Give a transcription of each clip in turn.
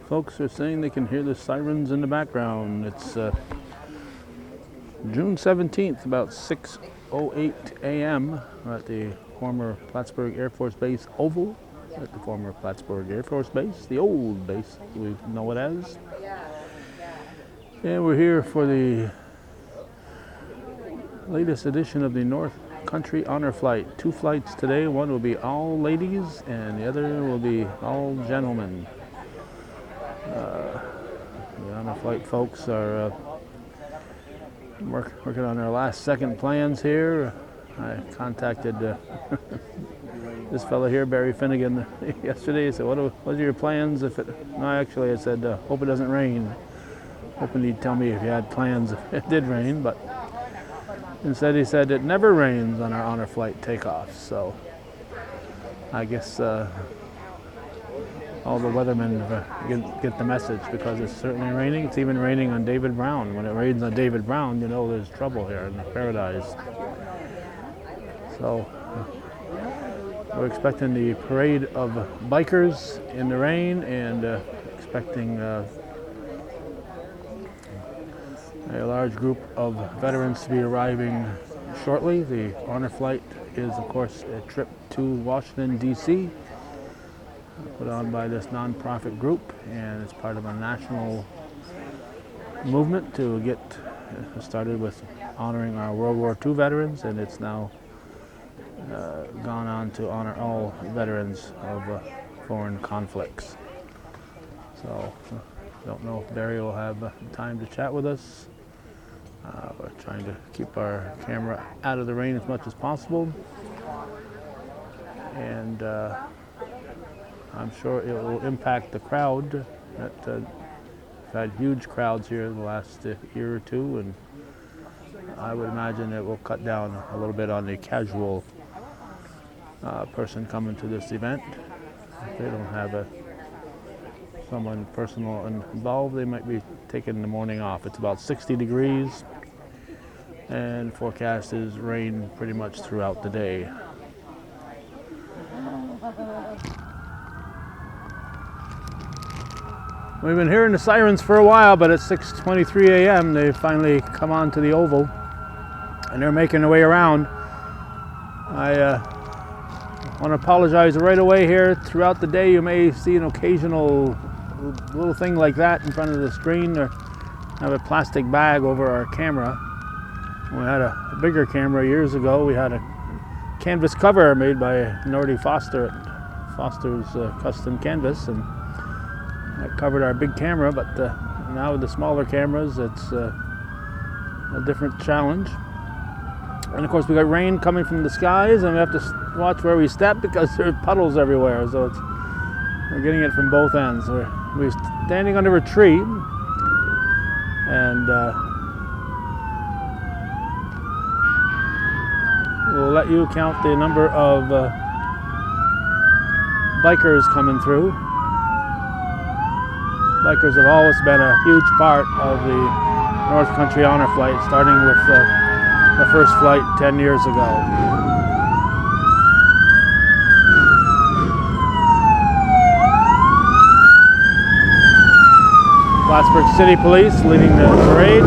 Folks are saying they can hear the sirens in the background. It's June 17th, about 6:08 a.m. We're at the former Plattsburgh Air Force Base Oval at the former Plattsburgh Air Force Base, the old base we know it as. And we're here for the latest edition of the North Country Honor Flight. 2 flights today. One will be all ladies and the other will be all gentlemen. The Honor Flight folks are working on their last second plans here. I contacted this fellow here, Barry Finnegan, yesterday. He said, what are your plans if it... No, actually I said, hope it doesn't rain. Hoping he'd tell me if he had plans if it did rain, but instead he said it never rains on our Honor Flight takeoffs. So I guess all the weathermen get the message, because it's certainly raining. It's even raining on David Brown. When it rains on David Brown, you know there's trouble here in paradise. So we're expecting the parade of bikers in the rain, and expecting a large group of veterans to be arriving shortly. The Honor Flight is, of course, a trip to Washington, D.C., put on by this nonprofit group, and it's part of a national movement to get started with honoring our World War II veterans, and it's now gone on to honor all veterans of foreign conflicts. So I don't know if Barry will have time to chat with us. We're trying to keep our camera out of the rain as much as possible, and I'm sure it will impact the crowd. We've had huge crowds here the last year or two, and I would imagine it will cut down a little bit on the casual person coming to this event. If they don't have someone personal involved, they might be taking the morning off. It's about 60 degrees, and forecast is rain pretty much throughout the day. We've been hearing the sirens for a while, but at 6:23 a.m. they finally come on to the Oval, and they're making their way around. I want to apologize right away here. Throughout the day you may see an occasional little thing like that in front of the screen, or have a plastic bag over our camera. We had a bigger camera years ago. We had a canvas cover made by Nordy Foster at Foster's Custom Canvas, and that covered our big camera, but now with the smaller cameras, it's a different challenge. And of course we got rain coming from the skies, and we have to watch where we step because there's puddles everywhere, so we're getting it from both ends. We're standing under a tree, and we'll let you count the number of bikers coming through. Bikers have always been a huge part of the North Country Honor Flight, starting with the first flight 10 years ago. Plattsburgh City Police leading the parade.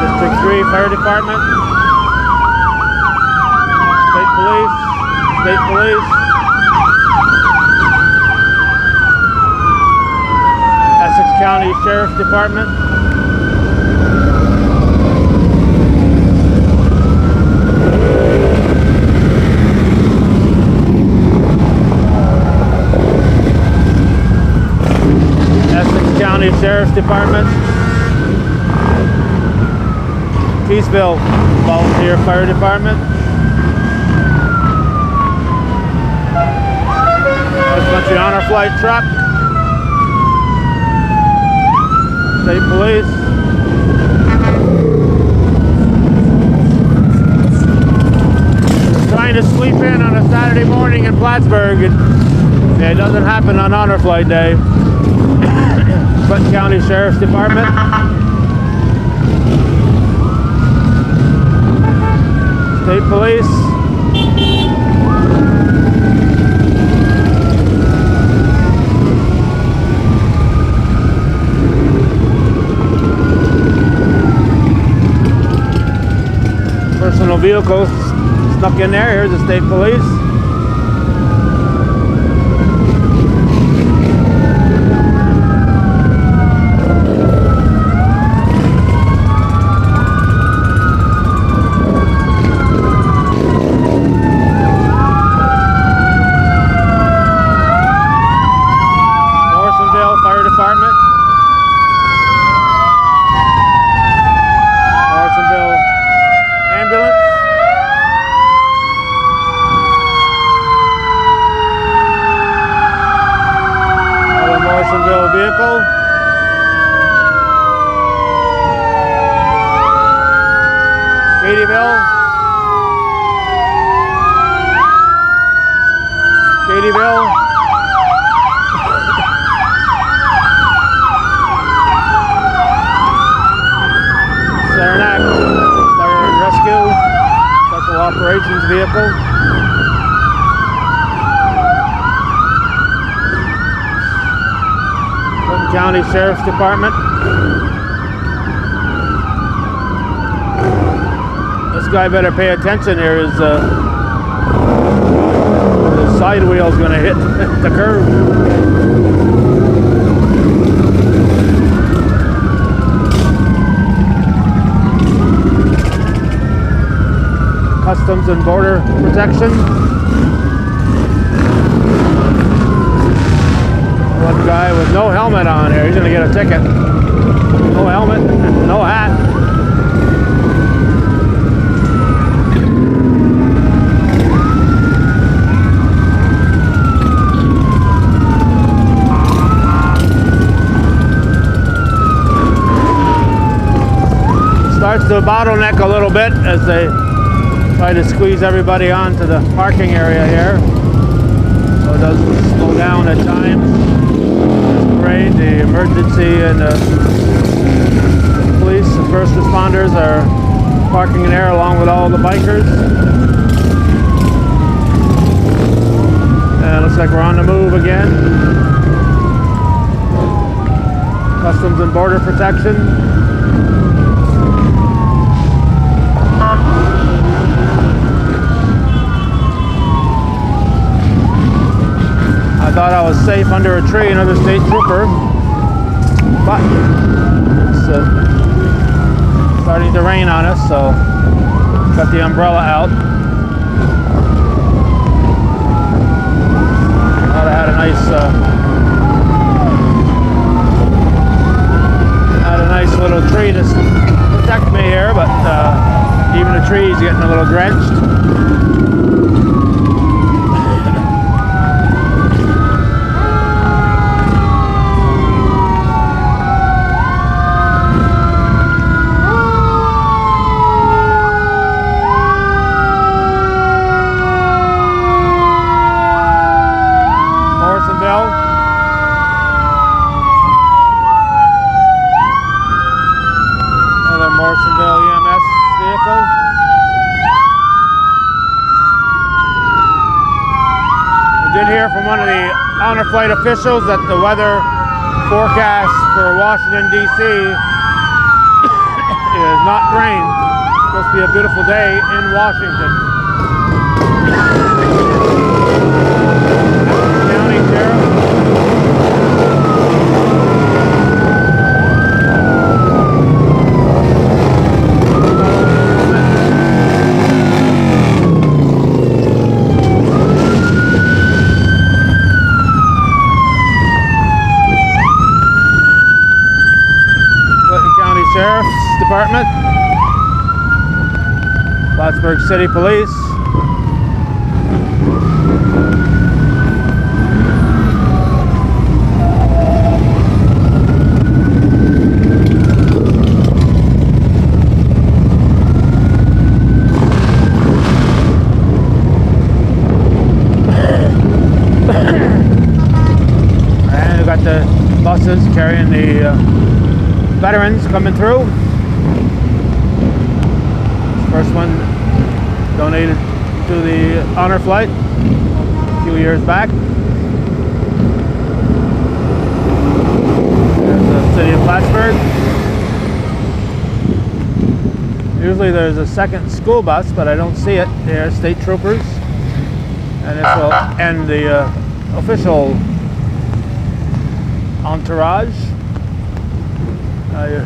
District 3 Fire Department, State Police, Essex County Sheriff's Department, Essex County Sheriff's Sheriff's Department, Keysville Volunteer Fire Department. There's a bunch of honor flight truck, state police. Trying to sleep in on a Saturday morning in Plattsburgh. It doesn't happen on honor flight day. Clinton County Sheriff's Department. State police. Personal vehicles snuck in there. Here's the state police. Morrisonville Fire Department. Morrisonville ambulance. Morrisonville vehicle. Katyville. Saranac Fire and Rescue Special Operations Vehicle. Clinton County Sheriff's Department. This guy better pay attention here. His side wheel is going to hit the curb. Customs and Border Protection. One guy with no helmet on here. He's going to get a ticket. No helmet, no hat. Starts to bottleneck a little bit as they try to squeeze everybody onto the parking area here. So it does slow down at times. Parade, the emergency and the police and first responders are parking in there along with all the bikers. And it looks like we're on the move again. Customs and Border Protection. I thought I was safe under a tree, another state trooper, but it's starting to rain on us, so got the umbrella out. Thought I had a nice little tree to protect me here, but even the tree's getting a little drenched. Another Morrisonville EMS vehicle. We did hear from one of the honor flight officials that the weather forecast for Washington, D.C. is not rain. It's supposed to be a beautiful day in Washington. County Sheriff. Sheriff's Department, Plattsburgh City Police. And we got the buses carrying the veterans coming through. First one donated to the honor flight a few years back. There's the city of Plattsburgh. Usually there's a second school bus, but I don't see it. They're state troopers. And this will end the official entourage. You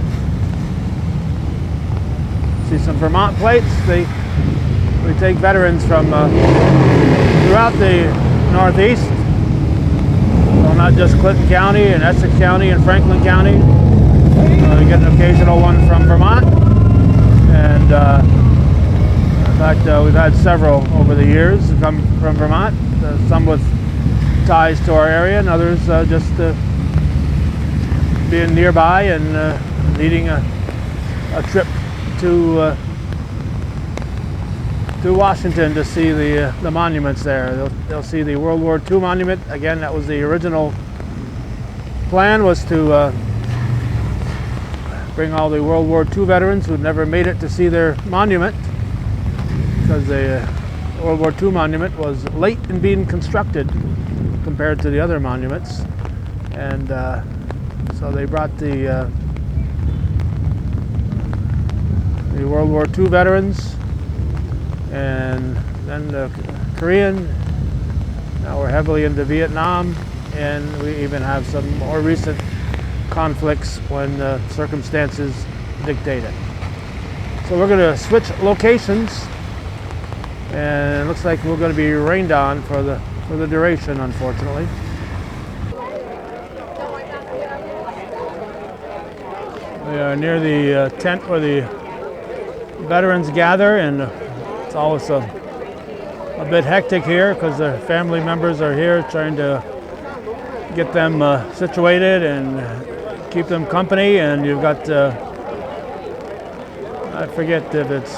see some Vermont plates. We take veterans from throughout the Northeast. Well, not just Clinton County and Essex County and Franklin County. We get an occasional one from Vermont. And in fact, we've had several over the years come from Vermont. Some with ties to our area, and others just being nearby and needing a trip to Washington to see the monuments there. They'll see the World War II monument. Again, that was the original plan, was to bring all the World War II veterans who'd never made it to see their monument, because the World War II monument was late in being constructed compared to the other monuments. And so they brought the World War II veterans, and then the Korean. Now we're heavily into Vietnam, and we even have some more recent conflicts when circumstances dictate it. So we're going to switch locations, and it looks like we're going to be rained on for the duration, unfortunately. We are near the tent where the veterans gather, and it's always a bit hectic here because their family members are here trying to get them situated and keep them company. And you've got I forget if it's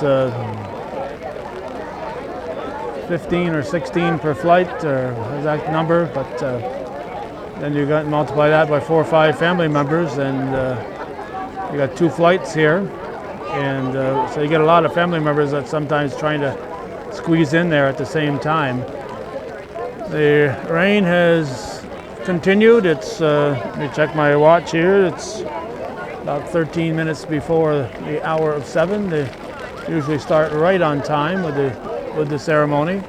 15 or 16 per flight or exact number, but then you got multiply that by 4 or 5 family members, and you got 2 flights here, and so you get a lot of family members that sometimes trying to squeeze in there at the same time. The rain has continued. It's let me check my watch here. It's about 13 minutes before the hour of 7. They usually start right on time with the ceremony.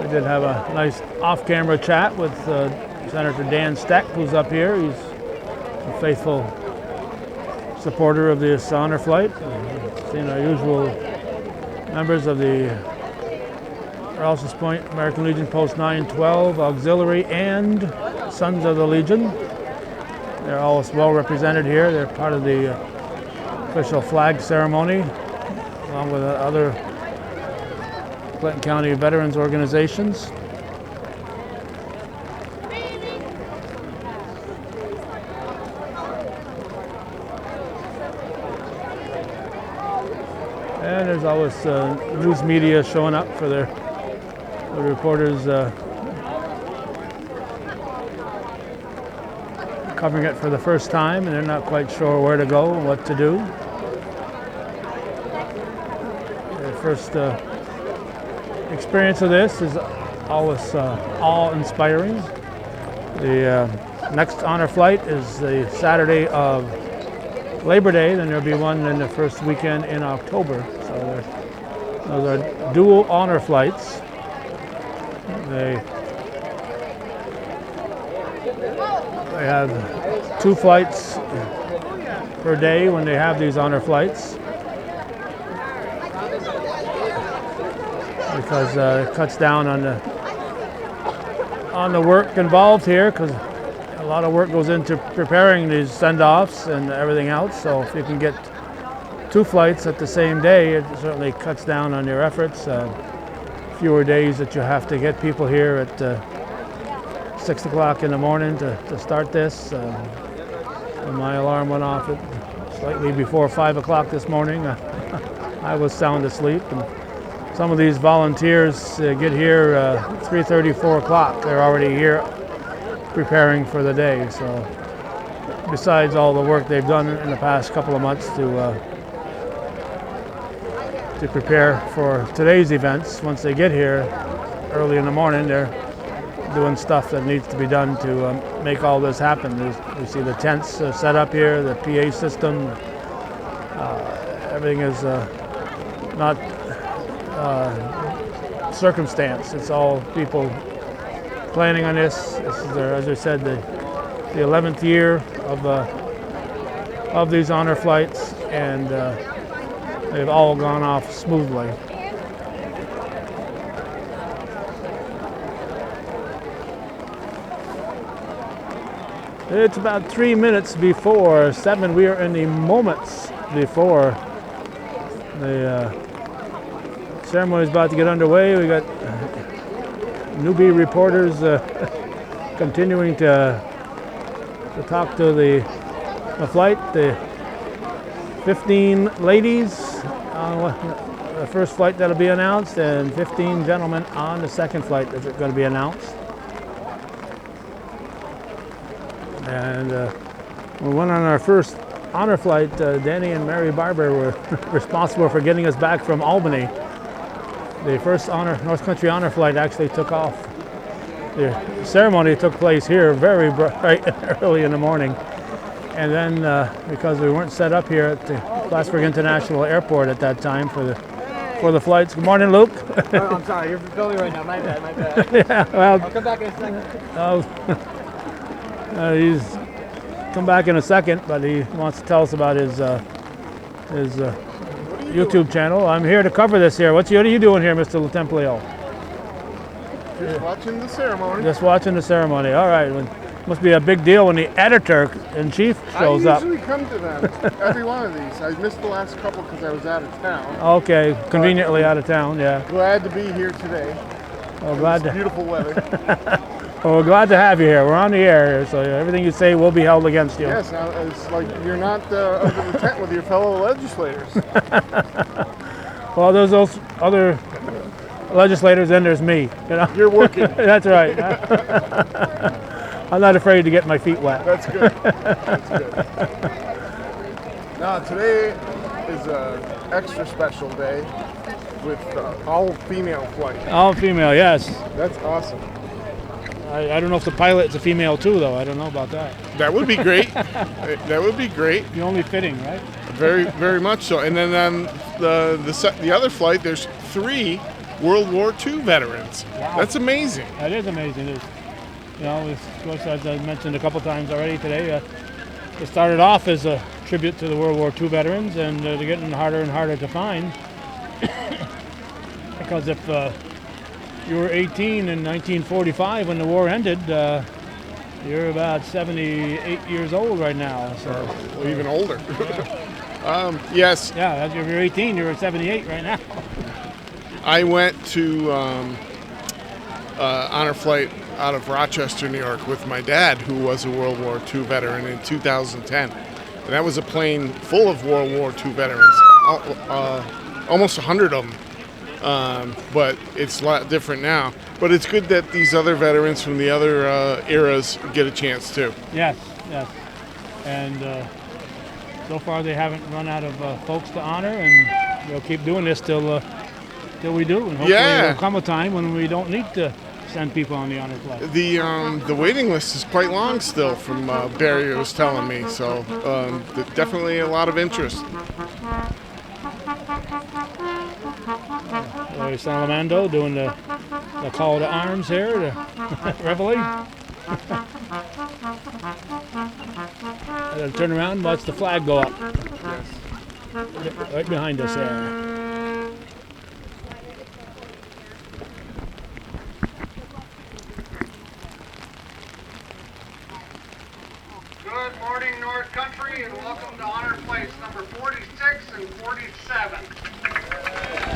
We did have a nice off-camera chat with Senator Dan Steck, who's up here. He's a faithful supporter of this honor flight. Seen our usual members of the Rouse's Point American Legion Post 912 Auxiliary and Sons of the Legion. They're always well represented here. They're part of the official flag ceremony, along with other Clinton County veterans organizations. And there's always news media showing up for the reporters covering it for the first time, and they're not quite sure where to go and what to do. Their first experience of this is always awe-inspiring. The next honor flight is the Saturday of Labor Day, then there'll be one in the first weekend in October. So those are dual honor flights. They have 2 flights per day when they have these honor flights, because it cuts down on the work involved here, because a lot of work goes into preparing these send-offs and everything else. So if you can get 2 flights at the same day, it certainly cuts down on your efforts. Fewer days that you have to get people here at 6 o'clock in the morning to start this. And my alarm went off at slightly before 5 o'clock this morning. I was sound asleep. And some of these volunteers get here 3:30, 4 o'clock. They're already here preparing for the day. So besides all the work they've done in the past couple of months to prepare for today's events, once they get here early in the morning, they're doing stuff that needs to be done to make all this happen. We see the tents set up here, the PA system. Everything is not circumstance. It's all people planning on this. This is their, as I said, the 11th year of these honor flights, and they've all gone off smoothly. It's about 3 minutes before 7. We are in the moments before the ceremony is about to get underway. We got newbie reporters continuing to talk to the flight. The 15 ladies on the first flight that'll be announced, and 15 gentlemen on the second flight that's going to be announced. And we went on our first honor flight. Danny and Mary Barber were responsible for getting us back from Albany. The first North Country honor flight actually took off. The ceremony took place here very bright and early in the morning. And then because we weren't set up here at the Plattsburgh International Airport at that time for the flights. Good morning, Luke. Oh, I'm sorry, you're filming right now. My bad. Yeah, well, I'll come back in a second. He's come back in a second, but he wants to tell us about his YouTube channel. I'm here to cover this here. What are you doing here, Mr. Templio? Just watching the ceremony. Just watching the ceremony. All right. Must be a big deal when the editor-in-chief shows up. I usually come to them, every one of these. I missed the last couple because I was out of town. Okay, conveniently out of town, yeah. Glad to be here today. Well, glad to. Beautiful weather. Well, we're glad to have you here. We're on the air here, so everything you say will be held against you. Yes, it's like you're not under the tent with your fellow legislators. Well, there's those other legislators, and there's me. You know? You're working. That's right. I'm not afraid to get my feet wet. That's good. That's good. Now, today is an extra special day with all-female flight. All female, yes. That's awesome. I don't know if the pilot's a female too, though. I don't know about that. That would be great. That would be great. The only fitting, right? Very, very much so. And then on the other flight, there's 3 World War II veterans. Wow. That's amazing. That is amazing. It's, you know, of course, as I mentioned a couple times already today, it started off as a tribute to the World War II veterans, and they're getting harder and harder to find. Because if you were 18 in 1945 when the war ended, you're about 78 years old right now. So, Well, even older. Yeah. Yes, Yeah, if you're 18, you're 78 right now. I went to honor flight out of Rochester, New York with my dad, who was a World War II veteran, in 2010. And that was a plane full of World War II veterans, almost 100 of them. But it's a lot different now. But it's good that these other veterans from the other eras get a chance too. Yes. And so far they haven't run out of folks to honor, and they'll keep doing this till we do. And hopefully there'll come a time when we don't need to send people on the honor flight. The waiting list is quite long still, from Barry was telling me. So there's definitely a lot of interest. Salamando doing the call to arms here, the reveille. And then turn around and watch the flag go up. Yes. Right behind us there. Good morning, North Country, and welcome to Honor Place number 46 and 47.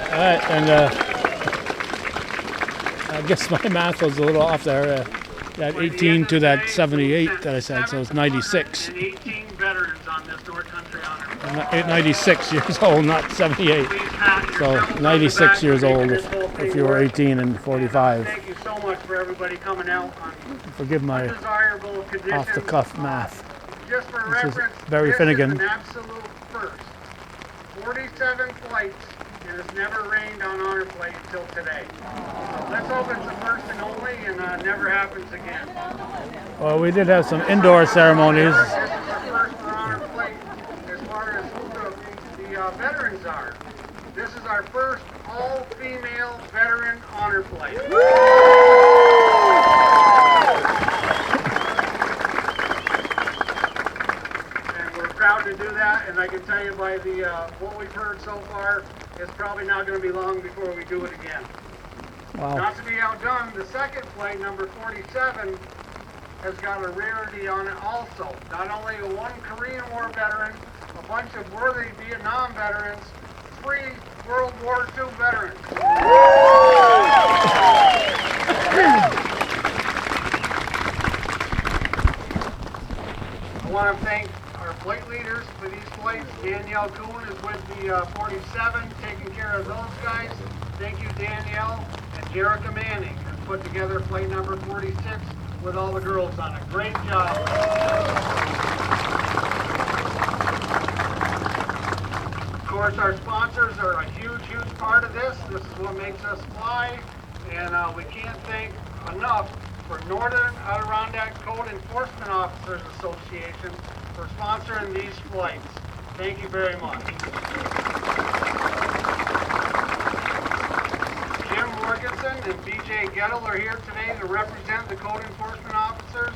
All right, and I guess my math was a little off there. That 18 to that 78 that I said, so it's 96. And 18 veterans on this North Country Honor. 96 years old, not 78. So 96 years old if you were 18 and 45. Thank you so much for everybody coming out on Forgive my undesirable conditions. off-the-cuff math. Just for This is reference, Barry this Finnegan. is an absolute first. 47 flights, and it's never rained on Honor Plate until today. So let's hope it's the first and only, and never happens again. Well, we did have some indoor ceremonies. This is the first for Honor Plate as far as who the veterans are. This is our first all-female veteran Honor Plate. Proud to do that, and I can tell you by the what we've heard so far, it's probably not going to be long before we do it again. Wow. Not to be outdone, the second flight, number 47, has got a rarity on it also. Not only one Korean War veteran, a bunch of worthy Vietnam veterans, 3 World War II veterans. I want to thank our flight leaders for these flights. Danielle Kuhn is with the 47, taking care of those guys. Thank you, Danielle. And Jerica Manning has put together flight number 46 with all the girls on it. Great job. Of course, our sponsors are a huge, huge part of this. This is what makes us fly. And we can't thank enough for Northern Adirondack Code Enforcement Officers Association for sponsoring these flights. Thank you very much. Jim Morganson and BJ Gettle are here today to represent the code enforcement officers.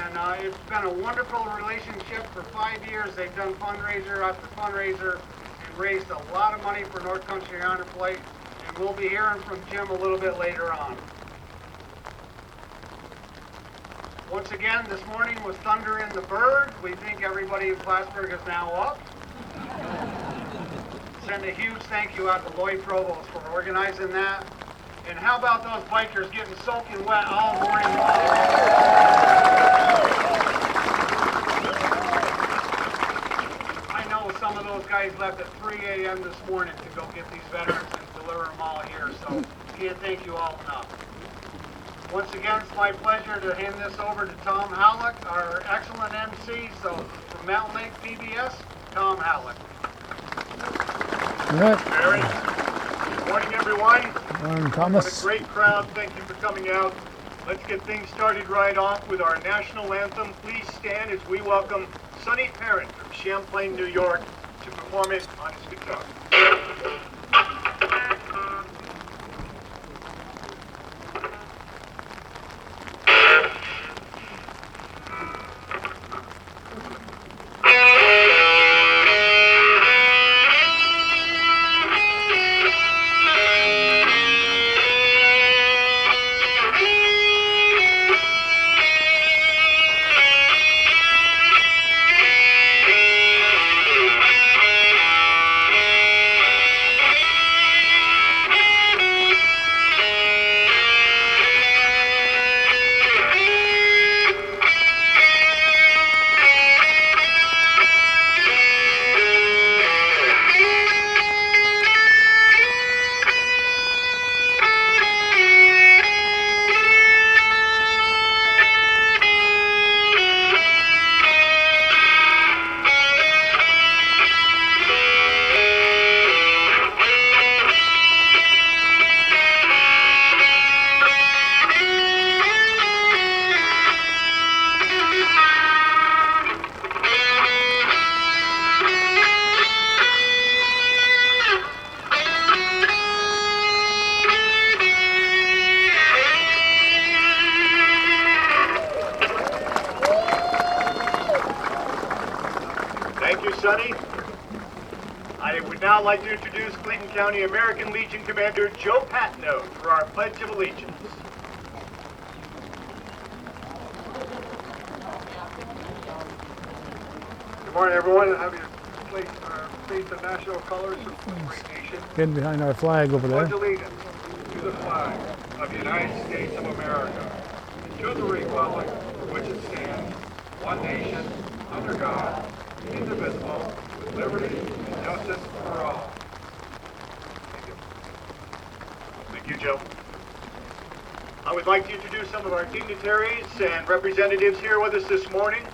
And it's been a wonderful relationship for 5 years. They've done fundraiser after fundraiser and raised a lot of money for North Country Honor Plate. And we'll be hearing from Jim a little bit later on. Once again, this morning was thunder in the bird. We think everybody in Plattsburgh is now up. Send a huge thank you out to Lloyd Provost for organizing that. And how about those bikers getting soaking wet all morning long? I know some of those guys left at 3 a.m. this morning to go get these veterans and deliver them all here. So can't thank you all enough. Once again, it's my pleasure to hand this over to Tom Halleck, our excellent MC. So from Mountain Lake PBS, Tom Halleck. All right. Barry, good morning, everyone. Morning, Thomas. What a great crowd. Thank you for coming out. Let's get things started right off with our national anthem. Please stand as we welcome Sonny Parent from Champlain, New York, to perform it on his guitar. Sonny. I would now like to introduce Clinton County American Legion Commander Joe Patno for our Pledge of Allegiance. Good morning, everyone. Have you face the national colors of the great nation? Hidden behind our flag over Pledge there. allegiance to the flag of the United States of America, and to the republic for which it stands, one nation, under God, indivisible, with liberty and justice for all. Thank you. Thank you, Joe. I would like to introduce some of our dignitaries and representatives here with us this morning.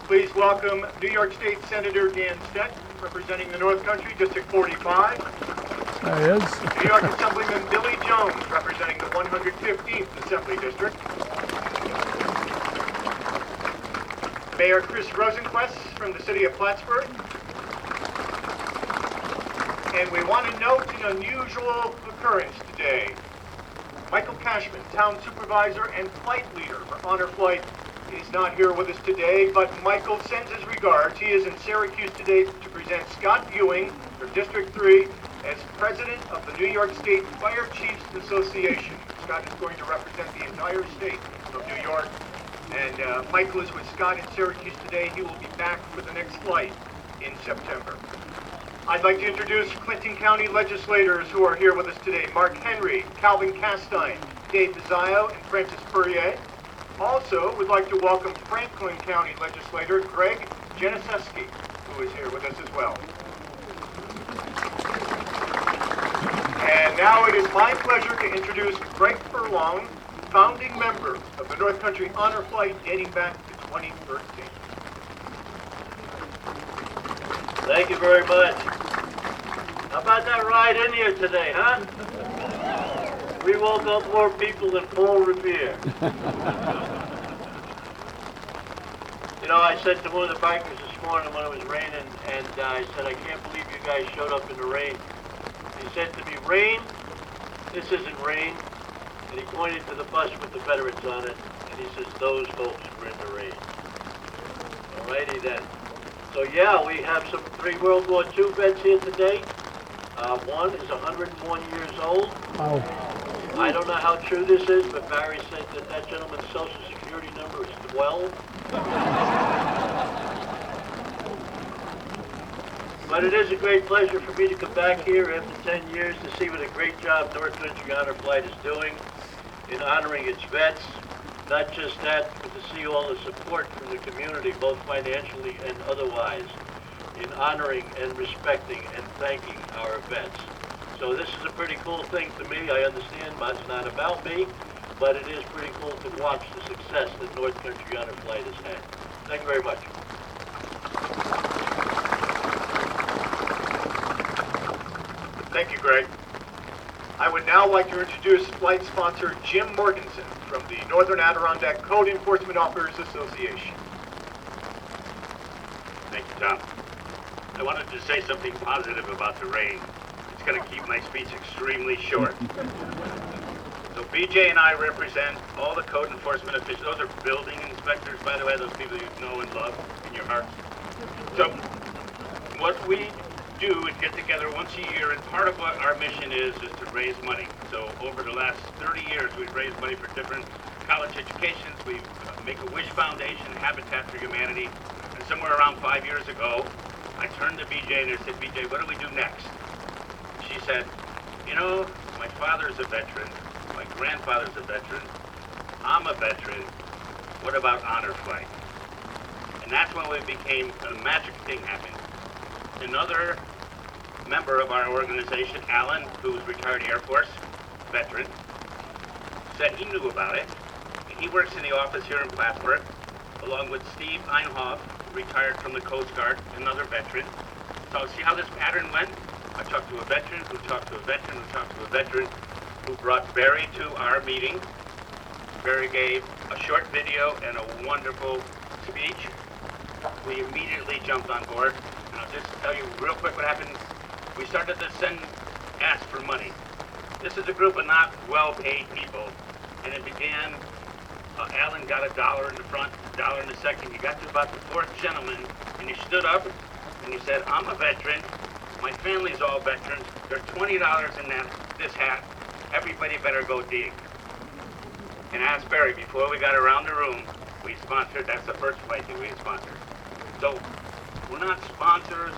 Please welcome New York State Senator Dan Stett, representing the North Country, District 45. There he is. New York Assemblyman Billy Jones, representing the 115th Assembly District. Mayor Chris Rosenquist from the city of Plattsburgh. And we want to note an unusual occurrence today. Michael Cashman, town supervisor and flight leader for Honor Flight, is not here with us today, but Michael sends his regards. He is in Syracuse today to present Scott Ewing from District 3 as president of the New York State Fire Chiefs Association. Scott is going to represent the entire state of New York. And Michael is with Scott in Syracuse today. He will be back for the next flight in September. I'd like to introduce Clinton County legislators who are here with us today. Mark Henry, Calvin Castine, Dave Bizio, and Francis Perrier. Also, would like to welcome Franklin County legislator Greg Janisewski, who is here with us as well. And now it is my pleasure to introduce Greg Furlong, founding member of the North Country Honor Flight dating back to 2013. Thank you very much. How about that ride in here today, huh? We woke up more people than Paul Revere. You know, I said to one of the bikers this morning when it was raining, and I said, I can't believe you guys showed up in the rain. He said to me, rain? This isn't rain. And he pointed to the bus with the veterans on it, and he says, those folks were in the rain. Alrighty then. So yeah, we have some 3 World War II vets here today. One is 101 years old. Wow. I don't know how true this is, but Barry said that that gentleman's social security number is 12. But it is a great pleasure for me to come back here after 10 years to see what a great job North Country Honor Flight is doing in honoring its vets. Not just that, but to see all the support from the community, both financially and otherwise, in honoring and respecting and thanking our vets. So this is a pretty cool thing to me. I understand it's not about me, but it is pretty cool to watch the success that North Country Honor Flight has had. Thank you very much. Thank you, Greg. I would now like to introduce flight sponsor Jim Morganson from the Northern Adirondack Code Enforcement Officers Association. Thank you, Tom. I wanted to say something positive about the rain. It's going to keep my speech extremely short. So BJ and I represent all the code enforcement officials. Those are building inspectors, by the way, those people you know and love in your heart. So what we do is get together once a year, and part of what our mission is to raise money. So over the last 30 years, we've raised money for different college educations. We make a Wish Foundation, Habitat for Humanity, and somewhere around 5 years ago, I turned to BJ and I said, BJ, what do we do next? She said, you know, my father's a veteran, my grandfather's a veteran, I'm a veteran, what about Honor Flight? And that's when we became, a magic thing happened. Another member of our organization, Alan, who's retired Air Force veteran, said he knew about it. And he works in the office here in Plattsburgh, along with Steve Einhoff, retired from the Coast Guard, another veteran. So see how this pattern went? I talked to a veteran, who talked to a veteran, who talked to a veteran, who brought Barry to our meeting. Barry gave a short video and a wonderful speech. We immediately jumped on board. And I'll just tell you real quick what happened. We started to ask for money. This is a group of not well-paid people, and it began, Alan got $1 in the front, $1 in the second. You got to about the 4th gentleman, and he stood up, and he said, I'm a veteran. My family's all veterans. There's $20 in this hat. Everybody better go dig. And asked Barry, before we got around the room, we sponsored, that's the first flight that we sponsored. So We're not sponsors.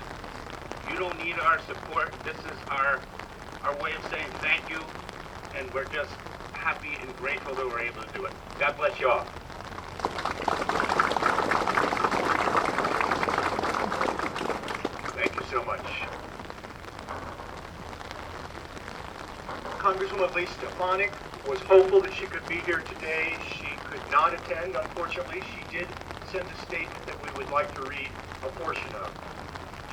You don't need our support. This is our way of saying thank you, and we're just happy and grateful that we're able to do it. God bless you all. Thank you so much. Congresswoman Lee Stefanik was hopeful that she could be here today. She could not attend, unfortunately. She did send a statement that we would like to read a portion of.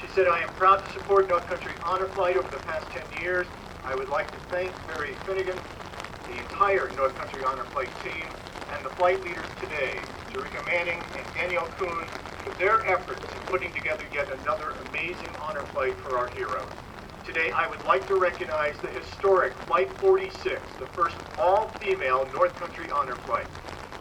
She said, "I am proud to support North Country Honor Flight over the past 10 years. I would like to thank Barry Finnegan, the entire North Country Honor Flight team, and the flight leaders today, Jerika Manning and Danielle Kuhn, for their efforts in putting together yet another amazing honor flight for our heroes. Today, I would like to recognize the historic Flight 46, the first all-female North Country Honor Flight.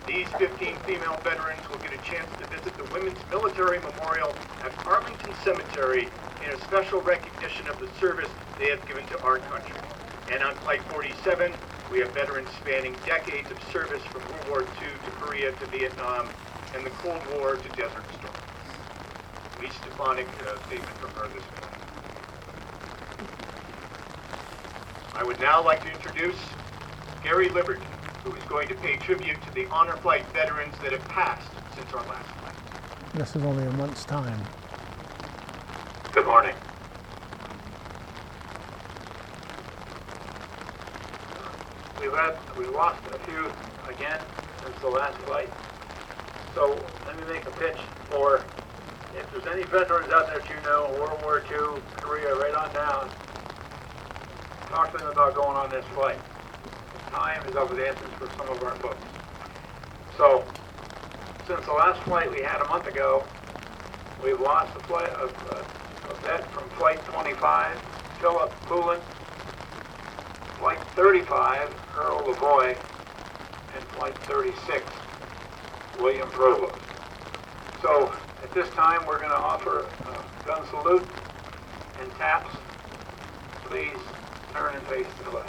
These 15 female veterans will get a chance to visit the Women's Military Memorial at Arlington Cemetery in a special recognition of the service they have given to our country. And on Flight 47, we have veterans spanning decades of service from World War II to Korea to Vietnam and the Cold War to Desert Storm." Lee Stefanik, statement from her this morning. I would now like to introduce Gary Liberty, who is going to pay tribute to the Honor Flight veterans that have passed since our last flight. This is only a month's time. Good morning. We've lost a few again since the last flight. So let me make a pitch for, if there's any veterans out there that you know, World War II, Korea, right on down, talk to them about going on this flight. Time is of the essence for some of our folks. So, since the last flight we had a month ago, we've lost a vet from Flight 25, Philip Poulin, Flight 35, Earl Lavoie, and Flight 36, William Provost. So, at this time, we're going to offer a gun salute and taps. Please turn and face the flag.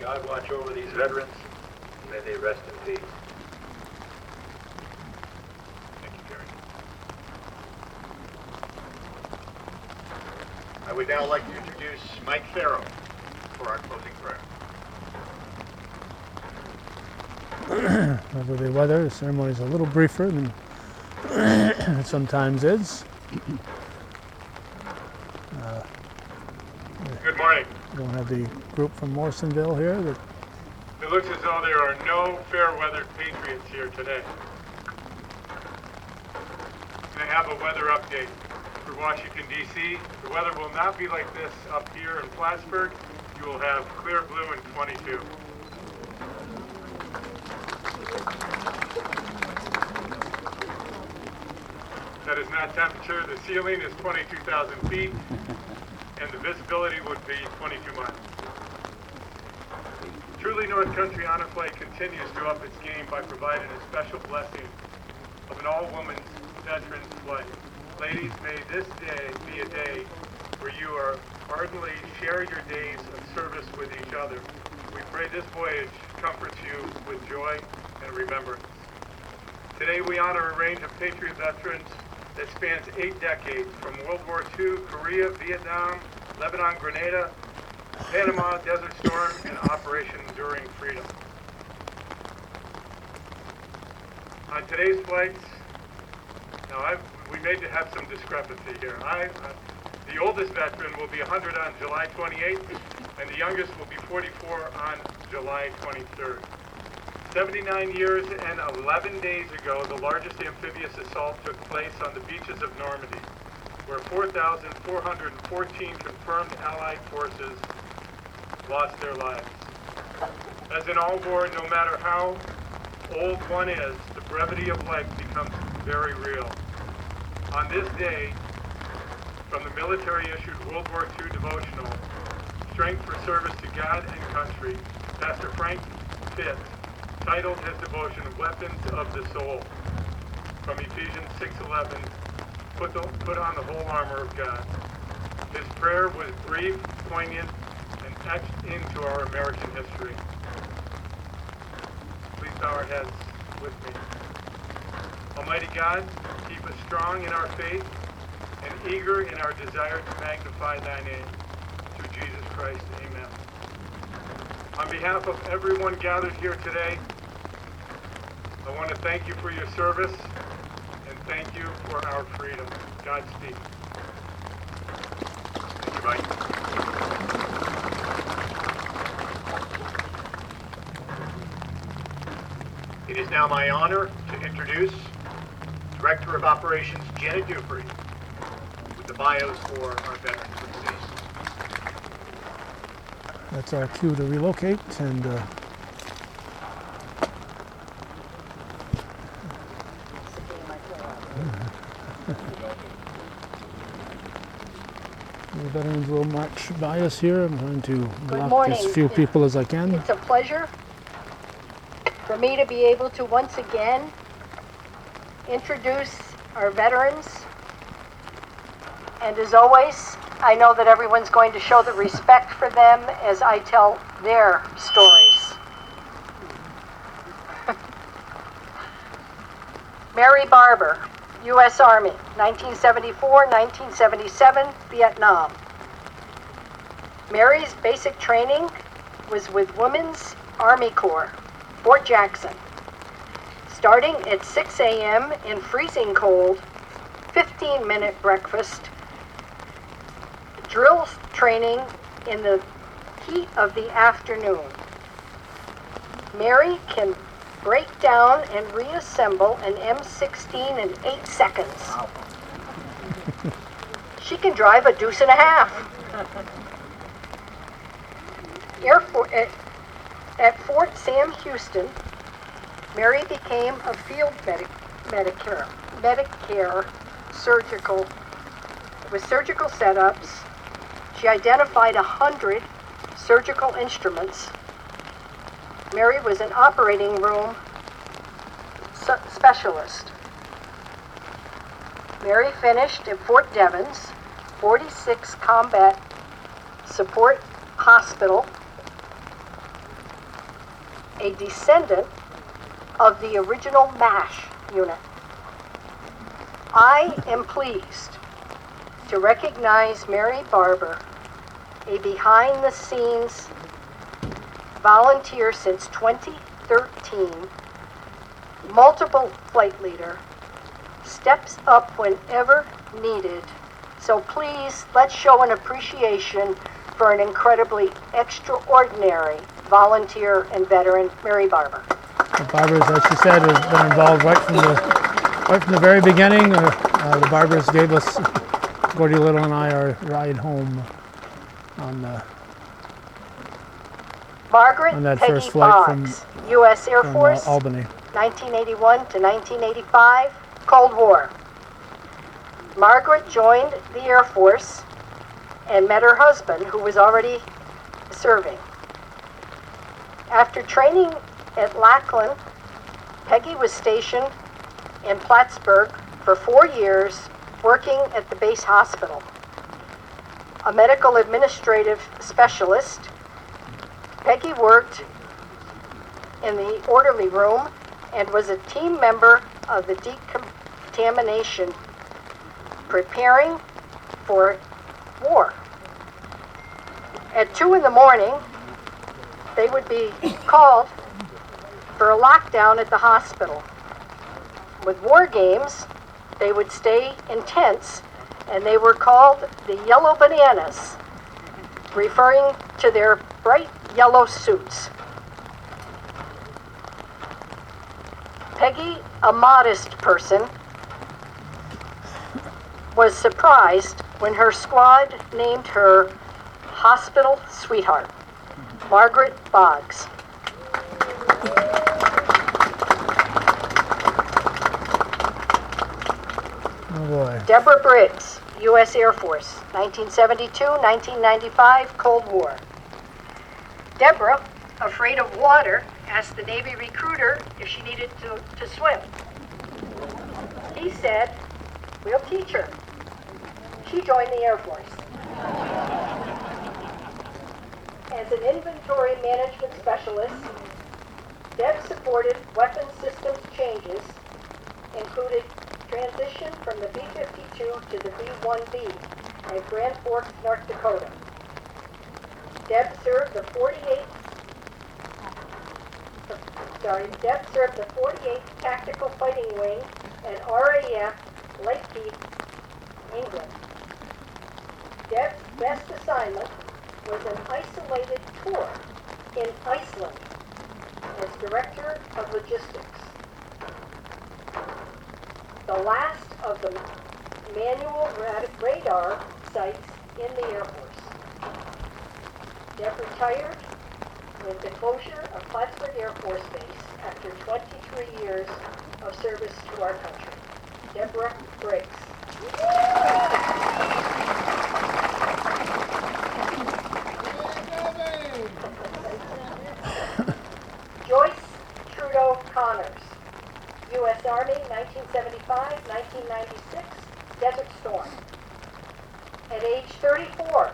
God watch over these veterans, and may they rest in peace. Thank you, Gary. I would now like to introduce Mike Farrow for our closing prayer. Lovely weather. The ceremony is a little briefer than it sometimes is. Good morning. We don't have the group from Morrisonville here. It looks as though there are no fair-weathered patriots here today. I have a weather update for Washington, D.C. The weather will not be like this up here in Plattsburgh. You will have clear blue and 22. That is not temperature. The ceiling is 22,000 feet, and the visibility would be 22 miles. Truly, North Country Honor Flight continues to up its game by providing a special blessing of an all-women's veterans flight. Ladies, may this day be a day where you are ardently share your days of service with each other. We pray this voyage comforts you with joy and remembrance. Today we honor a range of Patriot veterans that spans 8 decades, from World War II, Korea, Vietnam, Lebanon, Grenada, Panama, Desert Storm, and Operation Enduring Freedom. On today's flights, now we may have some discrepancy here. The oldest veteran will be 100 on July 28th, and the youngest will be 44 on July 23rd. 79 years and 11 days ago, the largest amphibious assault took place on the beaches of Normandy, where 4,414 confirmed Allied forces lost their lives. As in all war, no matter how old one is, the brevity of life becomes very real. On this day, from the military-issued World War II devotional, Strength for Service to God and Country, Pastor Frank Fitz titled his devotion Weapons of the Soul, from Ephesians 6:11, put on the whole armor of God. His prayer was brief, poignant, and etched into our American history. Please bow our heads with me. Almighty God, keep us strong in our faith and eager in our desire to magnify thy name. Through Jesus Christ, amen. On behalf of everyone gathered here today, I want to thank you for your service and thank you for our freedom. Godspeed. Thank you, Mike. It is now my honor to introduce Director of Operations Janet Dufrey with the bios for our veterans of the peace. That's our cue to relocate, and the veterans will march by us here. I'm going to block morning. as few people as I can. It's a pleasure for me to be able to once again introduce our veterans. And as always, I know that everyone's going to show the respect for them as I tell their stories. Mary Barber, U.S. Army, 1974-1977, Vietnam. Mary's basic training was with Women's Army Corps, Fort Jackson. Starting at 6 a.m. in freezing cold, 15-minute breakfast, drill training in the heat of the afternoon. Mary can break down and reassemble an M16 in 8 seconds. Wow. She can drive a deuce and a half. At Fort Sam Houston, Mary became a field Medicare surgical, with surgical setups. She identified 100 surgical instruments. Mary was an operating room specialist. Mary finished at Fort Devens, 46 Combat Support Hospital, a descendant of the original MASH unit. I am pleased to recognize Mary Barber, a behind-the-scenes volunteer since 2013, multiple flight leader, steps up whenever needed. So please, let's show an appreciation for an incredibly extraordinary volunteer and veteran, Mary Barber. Barbers, as she said, has been involved right from the very beginning. The Barbers gave us, Gordy Little and I, our ride home on Margaret that Peggy first flight Boggs, U.S. Air Force, Albany. 1981 to 1985, Cold War. Margaret joined the Air Force and met her husband, who was already serving. After training at Lackland, Peggy was stationed in Plattsburgh for 4 years, working at the base hospital. A medical administrative specialist, Peggy worked in the orderly room and was a team member of the decontamination preparing for war. At 2 in the morning, they would be called for a lockdown at the hospital. With war games, they would stay in tents, and they were called the Yellow Bananas, referring to their bright yellow suits. Peggy, a modest person, was surprised when her squad named her hospital sweetheart, Margaret Boggs. Oh boy. Deborah Briggs, U.S. Air Force, 1972-1995, Cold War. Deborah, afraid of water, asked the Navy recruiter if she needed to swim. He said, "We'll teach her." She joined the Air Force. As an inventory management specialist, Deb supported weapon systems changes, included transition from the B-52 to the B-1B at Grand Forks, North Dakota. Deb served the 48th Tactical Fighting Wing at RAF Lakeheath, England. Deb's best assignment was an isolated tour in Iceland as Director of Logistics. The last of the manual radar sites in the Air Force. Deb retired with the closure of Plattsburgh Air Force Base after 23 years of service to our country. Deborah Briggs. Joyce Trudeau Connors, U.S. Army, 1975-1996, Desert Storm. At age 34,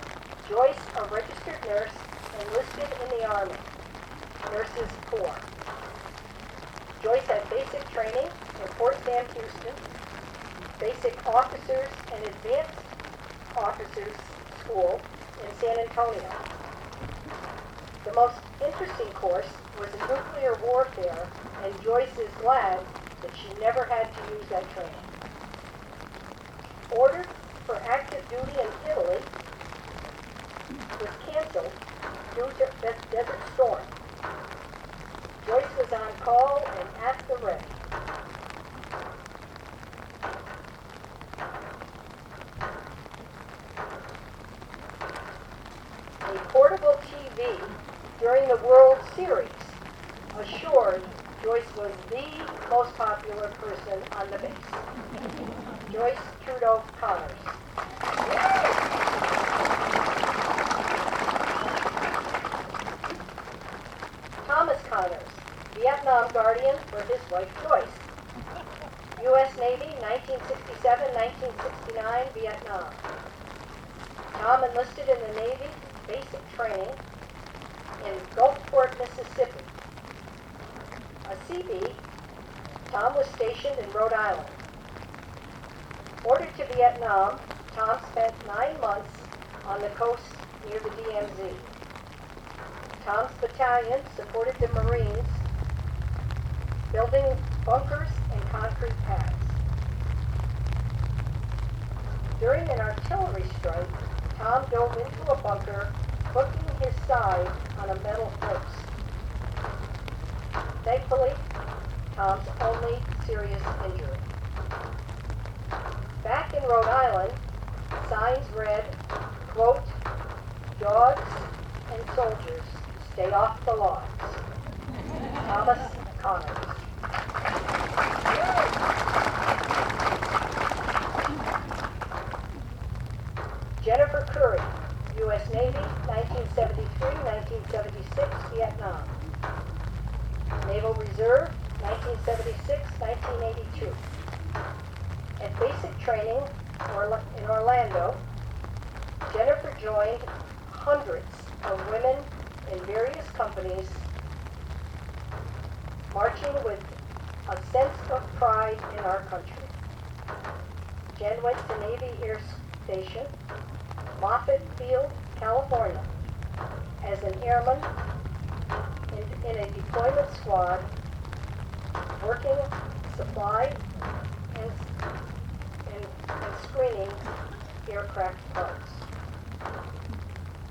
Joyce, a registered nurse, enlisted in the Army, Nurses Corps. Joyce had basic training in Fort Sam Houston, basic officers and advanced officers school in San Antonio. The most interesting course was in nuclear warfare, and Joyce is glad that she never had to use that training. Ordered for active duty in Italy, was canceled due to Desert Storm. Joyce was on call and at the ready. A portable TV during the World Series assured Joyce was the most popular person on the base. Joyce Trudeau Connors. Thomas Connors, Vietnam Guardian for his wife Joyce. U.S. Navy, 1967-1969, Vietnam. Tom enlisted in the Navy, basic training, in Gulfport, Mississippi. A CB, Tom was stationed in Rhode Island. Ordered to Vietnam, Tom spent 9 months on the coast near the DMZ. Tom's battalion supported the Marines, building bunkers and concrete pads. During an artillery strike, Tom dove into a bunker, hooking his side on a metal post. Thankfully, Tom's only serious injury. Back in Rhode Island, signs read, quote, "Dogs and soldiers, stay off the logs." Thomas Connors. Jennifer Curry, U.S. Navy, 1973-1976, Vietnam. Naval Reserve, 1976-1982. At basic training in Orlando, Jennifer joined hundreds of women in various companies, marching with a sense of pride in our country. Jen went to Navy Air Station, Moffett Field, California, as an airman in a deployment squad, working supply and screening aircraft parts.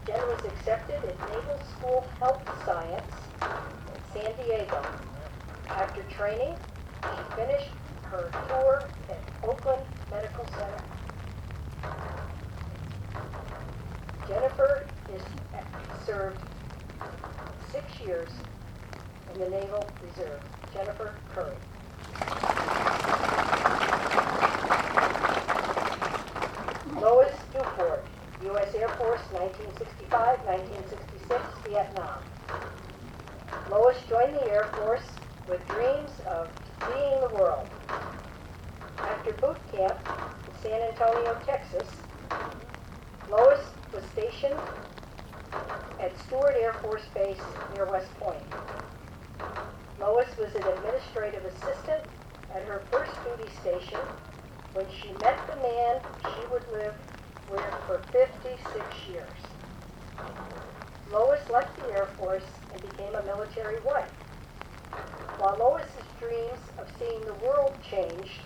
Jen was accepted at Naval School Health Science in San Diego. After training, she finished her tour at Oakland Medical Center. Jennifer served 6 years in the Naval Reserve. Jennifer Curry. Lois Duford, U.S. Air Force, 1965-1966, Vietnam. Lois joined the Air Force with dreams of seeing the world. After boot camp in San Antonio, Texas, Lois was stationed at Stewart Air Force Base near West Point. Lois was an administrative assistant at her first duty station when she met the man she would live with for 56 years. Lois left the Air Force and became a military wife. While Lois's dreams of seeing the world changed,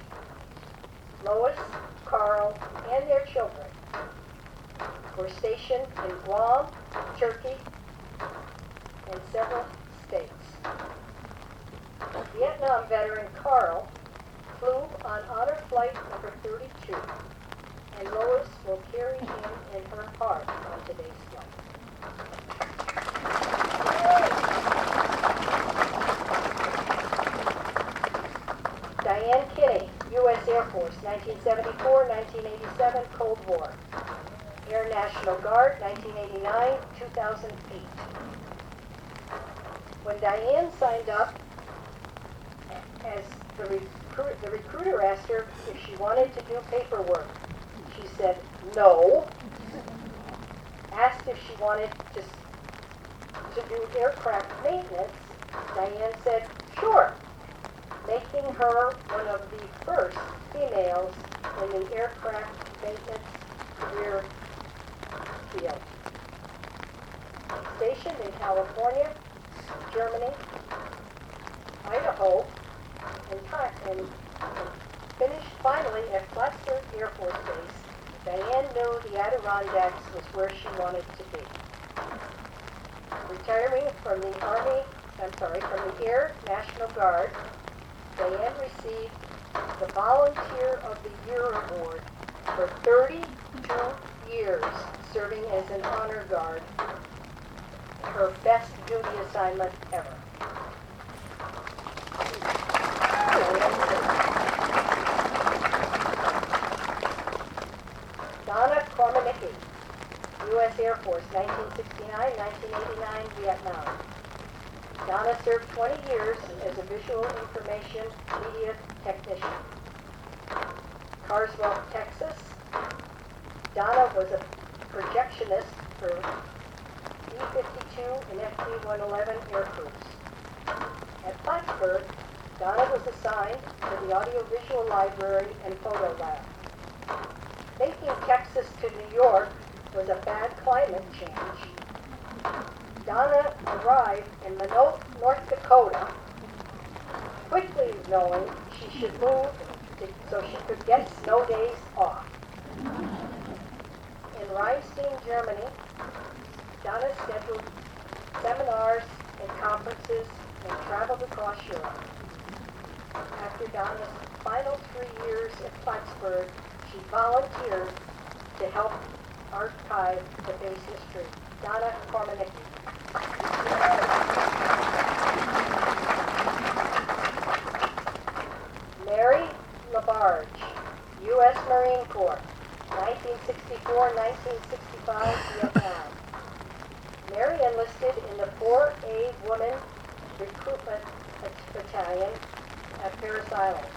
Lois, Carl, and their children were stationed in Guam, Turkey, and several states. Vietnam veteran Carl flew on honor flight number 32, and Lois will carry him in her heart on today's flight. Diane Kinney, U.S. Air Force, 1974-1987, Cold War. Air National Guard, 1989-2008. When Diane signed up, as the recruiter asked her if she wanted to do paperwork. She said no. Asked if she wanted to do aircraft maintenance, Diane said sure, making her one of the first females in the aircraft maintenance career field. Stationed in California, Germany, Idaho, and finished finally at Plattsburgh Air Force Base, Diane knew the Adirondacks was where she wanted to be. Retiring from the Air National Guard, Diane received the Volunteer of the Year Award for 32 years serving as an honor guard, her best duty assignment ever. Donna Kormanicki, U.S. Air Force, 1969-1989, Vietnam. Donna served 20 years as a visual information media technician. Carswell, Texas. Donna was a projectionist for E-52 and FD-111 aircrews. At Plattsburgh, Donna was assigned to the Audiovisual Library and Photo Lab. Making Texas to New York was a bad climate change. Donna arrived in Minot, North Dakota, quickly knowing she should move so she could get snow days off. In Rheinstein, Germany, Donna scheduled seminars and conferences and traveled across Europe. After Donna's final 3 years at Plattsburgh, she volunteered to help archive the base history. Donna Kormanicki. Mary LaBarge, U.S. Marine Corps, 1964-1965, Vietnam. Mary enlisted in the 4A Women Recruitment Battalion at Parris Island.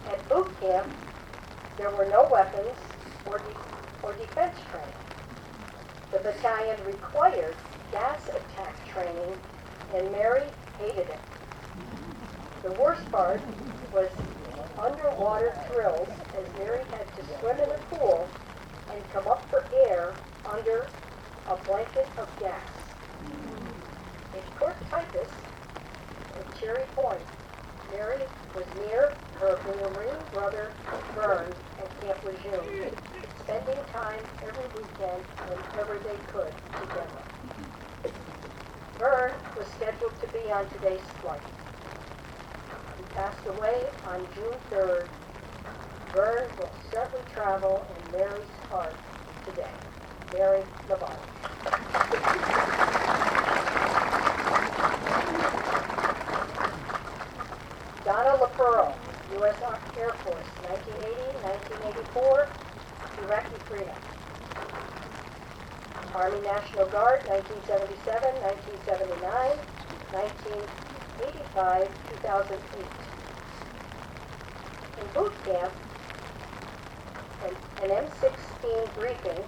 At boot camp, there were no weapons or defense training. The battalion required gas attack training, and Mary hated it. The worst part was underwater drills as Mary had to swim in the pool and come up for air under a blanket of gas. A Port Typus at Cherry Point, Mary was near her Marine brother Vern at Camp Lejeune, spending time every weekend whenever they could together. Vern was scheduled to be on today's flight. He passed away on June 3rd. Vern will certainly travel in Mary's heart today. Mary Levine. Donna LaPearl, U.S. Air Force, 1980-1984, Iraqi freedom. Army National Guard, 1977, 1979, 1985, 2008. In boot camp, an M16 briefing,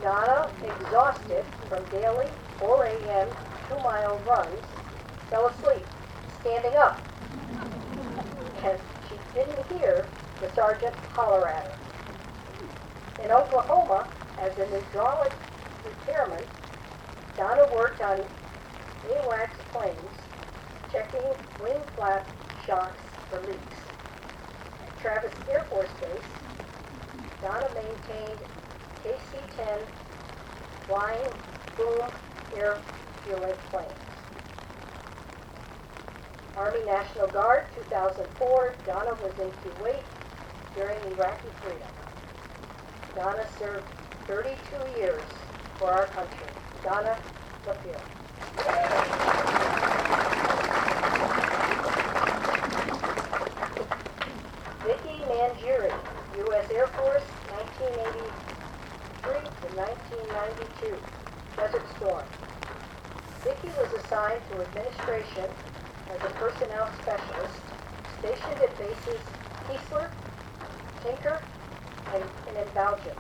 Donna, exhausted from daily 4 a.m. 2-mile runs, fell asleep, standing up. And she didn't hear the sergeant holler at her. In Oklahoma, as an hydraulic repairman, Donna worked on AWACS planes, checking wing flap shocks for leaks. At Travis Air Force Base, Donna maintained KC-10 flying boom air fueling planes. Army National Guard, 2004, Donna was in Kuwait during Iraqi freedom. Donna served 32 years for our country. Donna LaPearl. Vicki Mangieri, U.S. Air Force, 1983 to 1992, Desert Storm. Vicki was assigned to administration as a personnel specialist stationed at bases Keesler, Tinker, and in Belgium.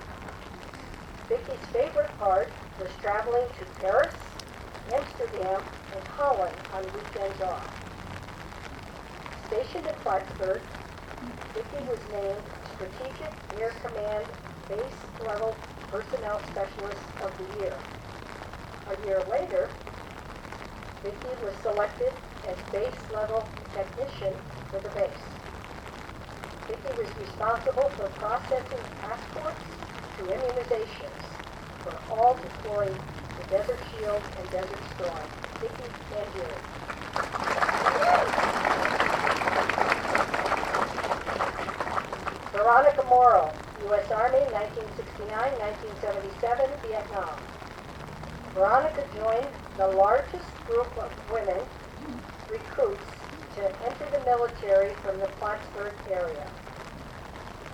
Vicki's favorite part was traveling to Paris, Amsterdam, and Holland on weekends off. Stationed at Plattsburgh, Vicki was named Strategic Air Command Base Level Personnel Specialist of the Year. A year later, Vicki was selected as Base Level Technician for the base. Vicki was responsible for processing passports to immunizations for all deployed to Desert Shield and Desert Storm. Vicki Mangieri. Veronica Morrow, U.S. Army, 1969-1977, Vietnam. Veronica joined the largest group of women recruits to enter the military from the Plattsburgh area.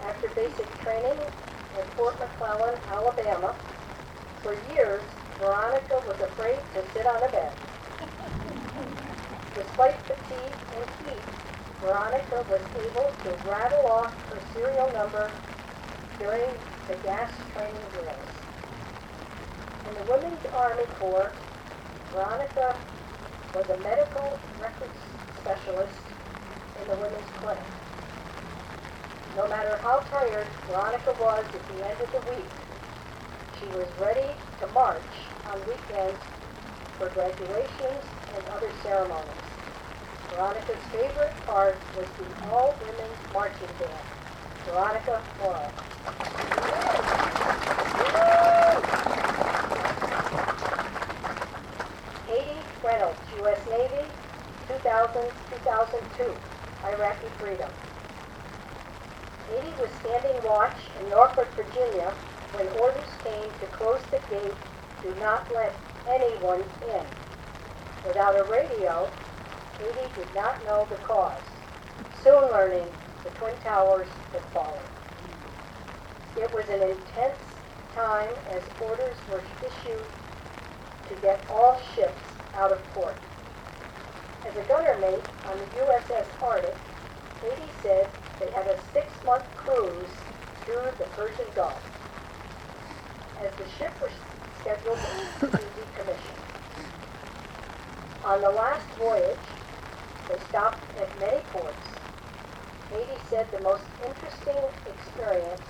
After basic training in Fort McClellan, Alabama, for years, Veronica was afraid to sit on a bed. Despite fatigue and heat, Veronica was able to rattle off her serial number during the gas training drills. In the Women's Army Corps, Veronica was a medical records specialist in the women's clinic. No matter how tired Veronica was at the end of the week, she was ready to march on weekends for graduations and other ceremonies. Veronica's favorite part was the all-women's marching band. Veronica Morrow. Katie Reynolds, U.S. Navy, 2000-2002, Iraqi freedom. Katie was standing watch in Norfolk, Virginia, when orders came to close the gate, do not let anyone in. Without a radio, Katie did not know the cause, soon learning the Twin Towers had fallen. It was an intense time as orders were issued to get all ships out of port. As a gunner mate on the USS Arctic, Katie said they had a 6-month cruise through the Persian Gulf. As the ship was scheduled to be decommissioned. On the last voyage, they stopped at many ports. Katie said the most interesting experience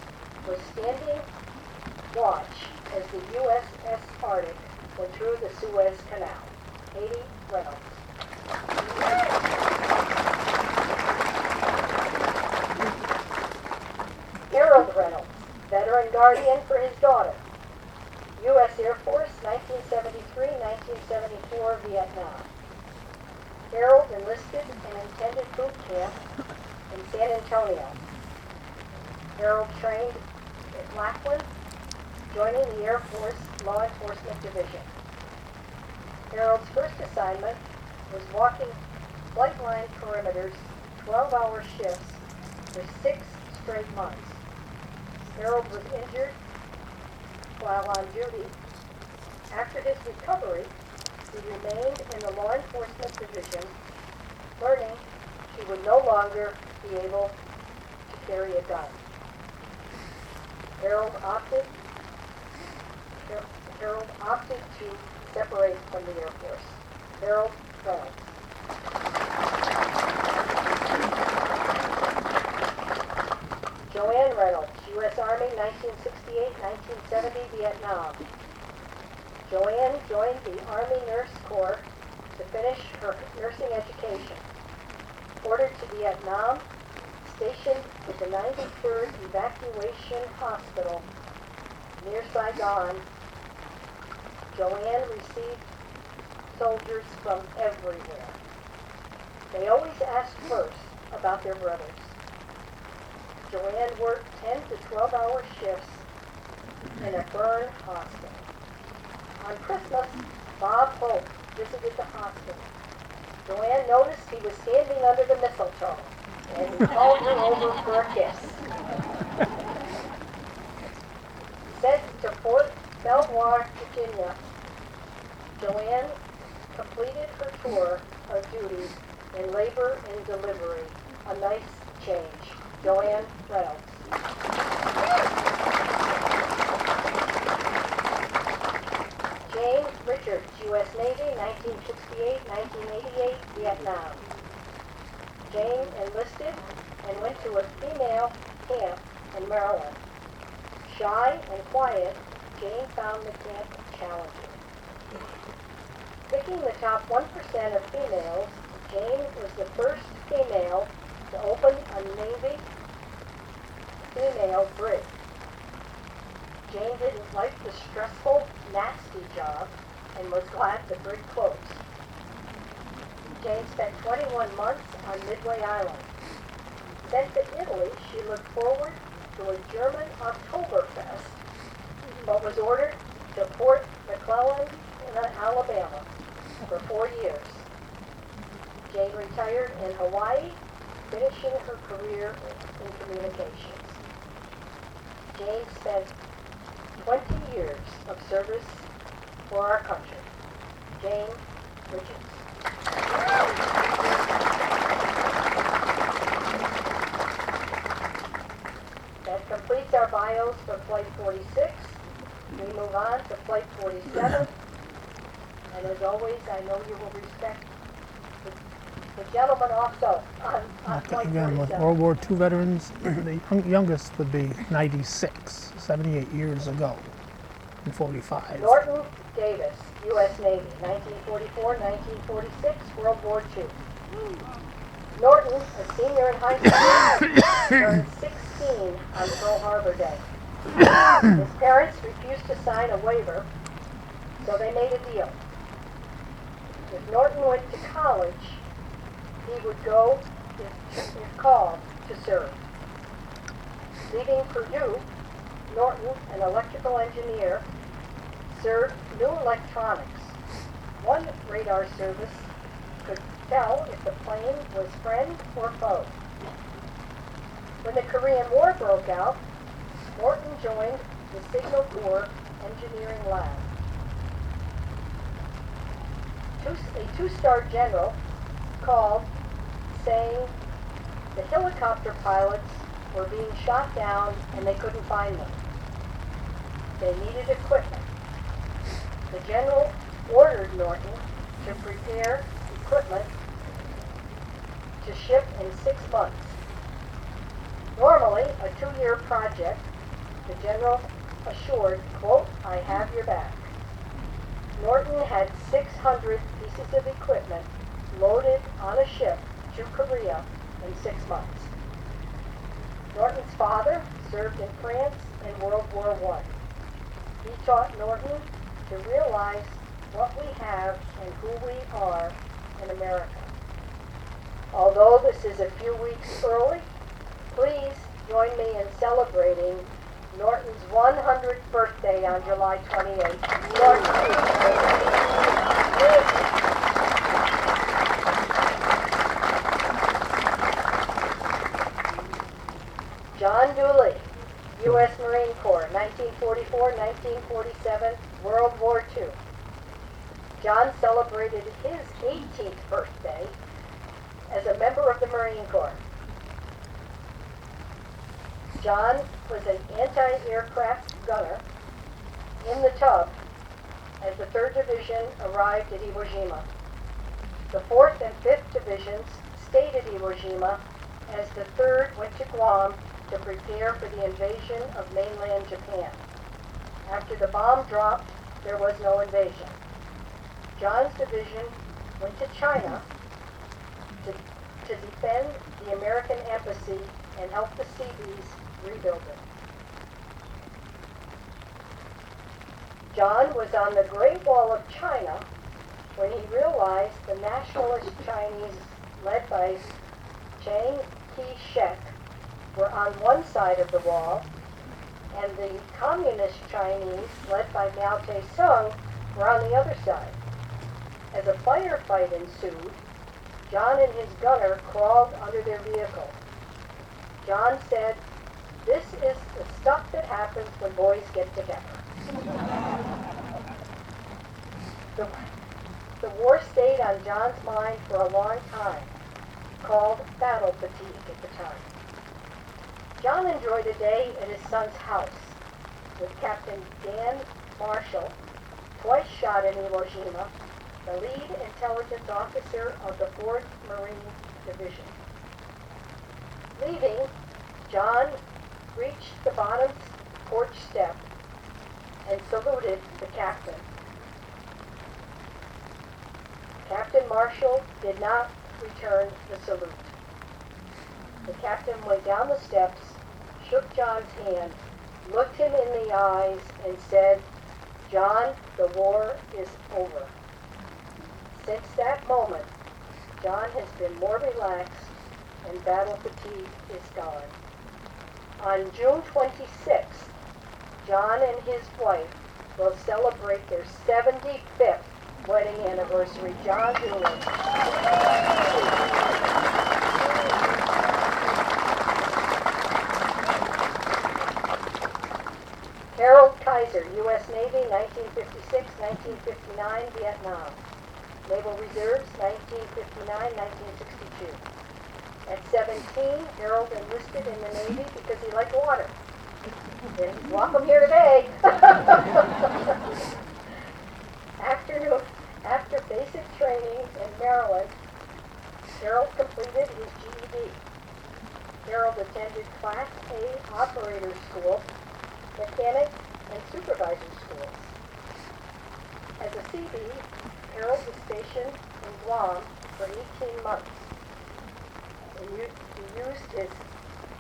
was standing watch as the USS Arctic went through the Suez Canal. Katie Reynolds. Harold Reynolds, veteran guardian for his daughter. U.S. Air Force, 1973-1974, Vietnam. Harold enlisted and attended boot camp in San Antonio. Harold trained at Lackland, joining the Air Force Law Enforcement Division. Harold's first assignment was walking flight line perimeters, 12-hour shifts for 6 straight months. Harold was injured while on duty. After his recovery, he remained in the Law Enforcement Division, learning he would no longer be able to carry a gun. Harold opted to separate from the Air Force. Harold Reynolds. Joanne Reynolds, U.S. Army, 1968-1970, Vietnam. Joanne joined the Army Nurse Corps to finish her nursing education. Ordered to Vietnam, stationed at the 93rd Evacuation Hospital near Saigon, Joanne received soldiers from everywhere. They always asked first about their brothers. Joanne worked 10 to 12-hour shifts in a burn hospital. On Christmas, Bob Hope visited the hospital. Joanne noticed he was standing under the mistletoe, and he called her over for a kiss. Sent to Fort Belvoir, Virginia, Joanne completed her tour of duty in labor and delivery. A nice change. Joanne Reynolds. James Richards, U.S. Navy, 1968-1988, Vietnam. Jane enlisted and went to a female camp in Maryland. Shy and quiet, Jane found the camp challenging. Picking the top 1% of females, Jane was the first female to open a Navy female brig. Jane didn't like the stressful, nasty job and was glad the brig closed. Jane spent 21 months on Midway Island. Sent to Italy, she looked forward to a German Oktoberfest, but was ordered to Fort McClellan in Alabama for 4 years. Jane retired in Hawaii, finishing her career in communications. Jane spent 20 years of service for our country. Jane Richards. That completes our bios for Flight 46. We move on to Flight 47. And as always, I know you will respect the gentleman also on Flight Again, with 47. World War II veterans, the youngest would be 96, 78 years ago, and 45. Norton Davis, U.S. Navy, 1944-1946, World War II. Norton, a senior in high school, turned 16 on Pearl Harbor Day. His parents refused to sign a waiver, so they made a deal. If Norton went to college, he would go if called to serve. Leaving Purdue, Norton, an electrical engineer, served new electronics. One radar service could tell if the plane was friend or foe. When the Korean War broke out, Norton joined the Signal Corps Engineering Lab. A two-star general called saying the helicopter pilots were being shot down and they couldn't find them. They needed equipment. The general ordered Norton to prepare equipment to ship in 6 months. Normally a 2-year project, the general assured, quote, "I have your back." Norton had 600 pieces of equipment loaded on a ship to Korea in 6 months. Norton's father served in France in World War I. He taught Norton to realize what we have and who we are in America. Although this is a few weeks early, please join me in celebrating Norton's 100th birthday on July 28th. John Dooley, U.S. Marine Corps, 1944-1947, World War II. John celebrated his 18th birthday as a member of the Marine Corps. John was an anti-aircraft gunner in the tub as the 3rd Division arrived at Iwo Jima. The 4th and 5th Divisions stayed at Iwo Jima as the 3rd went to Guam to prepare for the invasion of mainland Japan. After the bomb dropped, there was no invasion. John's division went to China to defend the American embassy and help the Seabees rebuild it. John was on the Great Wall of China when he realized the nationalist Chinese, led by Chiang Kai-shek, were on one side of the wall, and the communist Chinese, led by Mao Tse-tung, were on the other side. As a firefight ensued, John and his gunner crawled under their vehicle. John said, "This is the stuff that happens when boys get together." The war stayed on John's mind for a long time, called battle fatigue at the time. John enjoyed a day at his son's house with Captain Dan Marshall, twice shot in Iwo Jima, the lead intelligence officer of the 4th Marine Division. Leaving, John reached the bottom porch step and saluted the captain. Captain Marshall did not return the salute. The captain went down the steps, shook John's hand, looked him in the eyes, and said, "John, the war is over." Since that moment, John has been more relaxed and battle fatigue is gone. On June 26th, John and his wife will celebrate their 75th wedding anniversary. John Dooley. Harold Kaiser, U.S. Navy, 1956-1959, Vietnam. Naval Reserves, 1959-1962. At 17, Harold enlisted in the Navy because he liked water. And he's welcome here today. After basic training in Maryland, Harold completed his GED. Harold attended Class A operator school, mechanic, and supervisor schools. As a Seabee, Harold was stationed in Guam for 18 months. He used his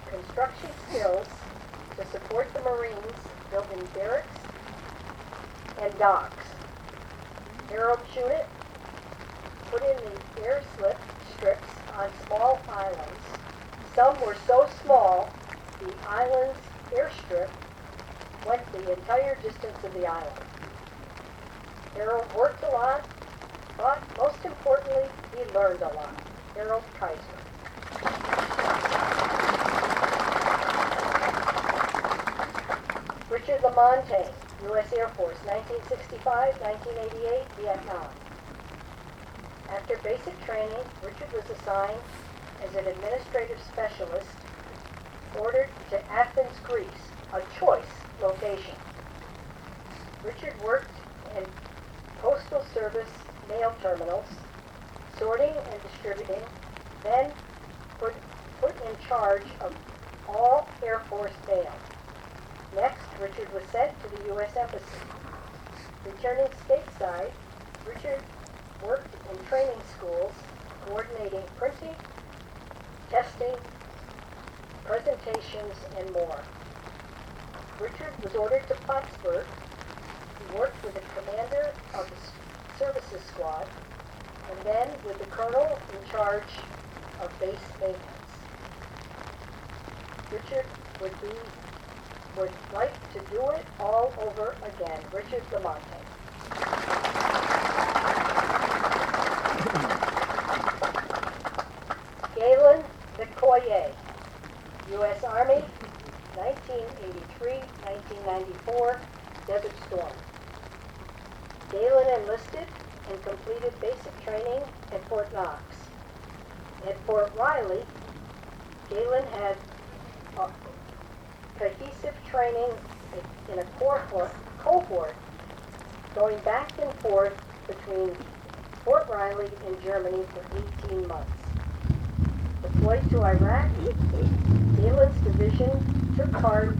construction skills to support the Marines building barracks and docks. Harold Chunit put in the air strips on small islands. Some were so small, the island's airstrip went the entire distance of the island. Harold worked a lot, but most importantly, he learned a lot. Harold Kaiser. Richard Lamontagne, U.S. Air Force, 1965-1988, Vietnam. After basic training, Richard was assigned as an administrative specialist, ordered to Athens, Greece, a choice location. Richard worked in Postal Service mail terminals, sorting and distributing, then put in charge of all Air Force bailed. Next, Richard was sent to the U.S. Embassy. Returning stateside, Richard worked in training schools, coordinating printing, testing, presentations, and more. Richard was ordered to Plattsburgh. He worked with the commander of the services squad, and then with the colonel in charge of base maintenance. Richard would like to do it all over again. Richard Lamonte. Galen Vicoye, U.S. Army, 1983-1994, Desert Storm. Galen enlisted and completed basic training at Fort Knox. At Fort Riley, Galen had cohesive training in a cohort going back and forth between Fort Riley and Germany for 18 months. Deployed to Iraq, Galen's division took part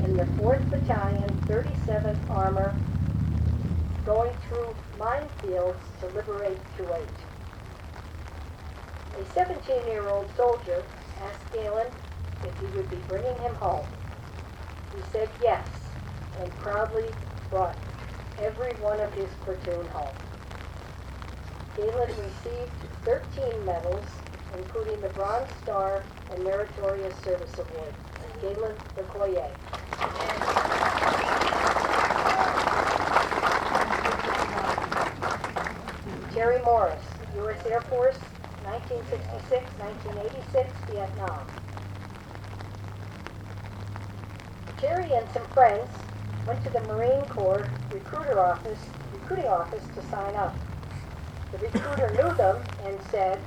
in the 4th Battalion, 37th Armor, going through minefields to liberate Kuwait. A 17-year-old soldier asked Galen if he would be bringing him home. He said yes, and proudly brought every one of his platoon home. Galen received 13 medals, including the Bronze Star and Meritorious Service Award. Galen Vicoye. Terry Morris, U.S. Air Force, 1966-1986, Vietnam. Terry and some friends went to the Marine Corps recruiting office to sign up. The recruiter knew them and said,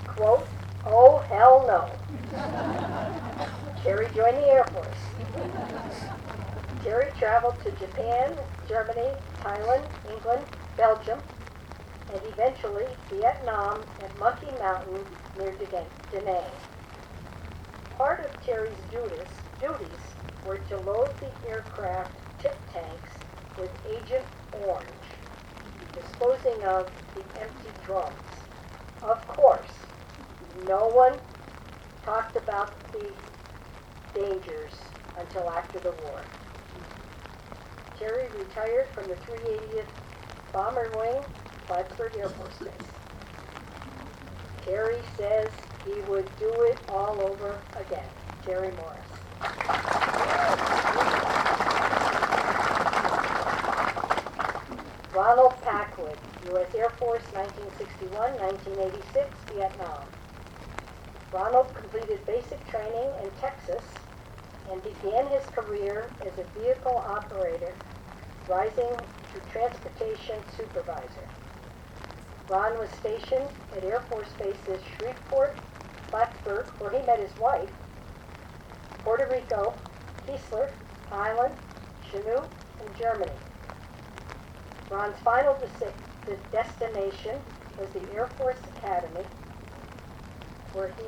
quote, "Oh, hell no." Terry joined the Air Force. Terry traveled to Japan, Germany, Thailand, England, Belgium, and eventually Vietnam at Monkey Mountain near Da Nang. Part of Terry's duties were to load the aircraft tip tanks with Agent Orange, disposing of the empty drums. Of course, no one talked about the dangers until after the war. Terry retired from the 380th Bomber Wing, Plattsburgh Air Force Base. Terry says he would do it all over again. Terry Morris. Ronald Packwood, U.S. Air Force, 1961-1986, Vietnam. Ronald completed basic training in Texas and began his career as a vehicle operator, rising to transportation supervisor. Ron was stationed at Air Force Bases Shreveport, Plattsburgh, where he met his wife, Puerto Rico, Keesler, Thailand, Chinook, and Germany. Ron's final destination was the Air Force Academy, where he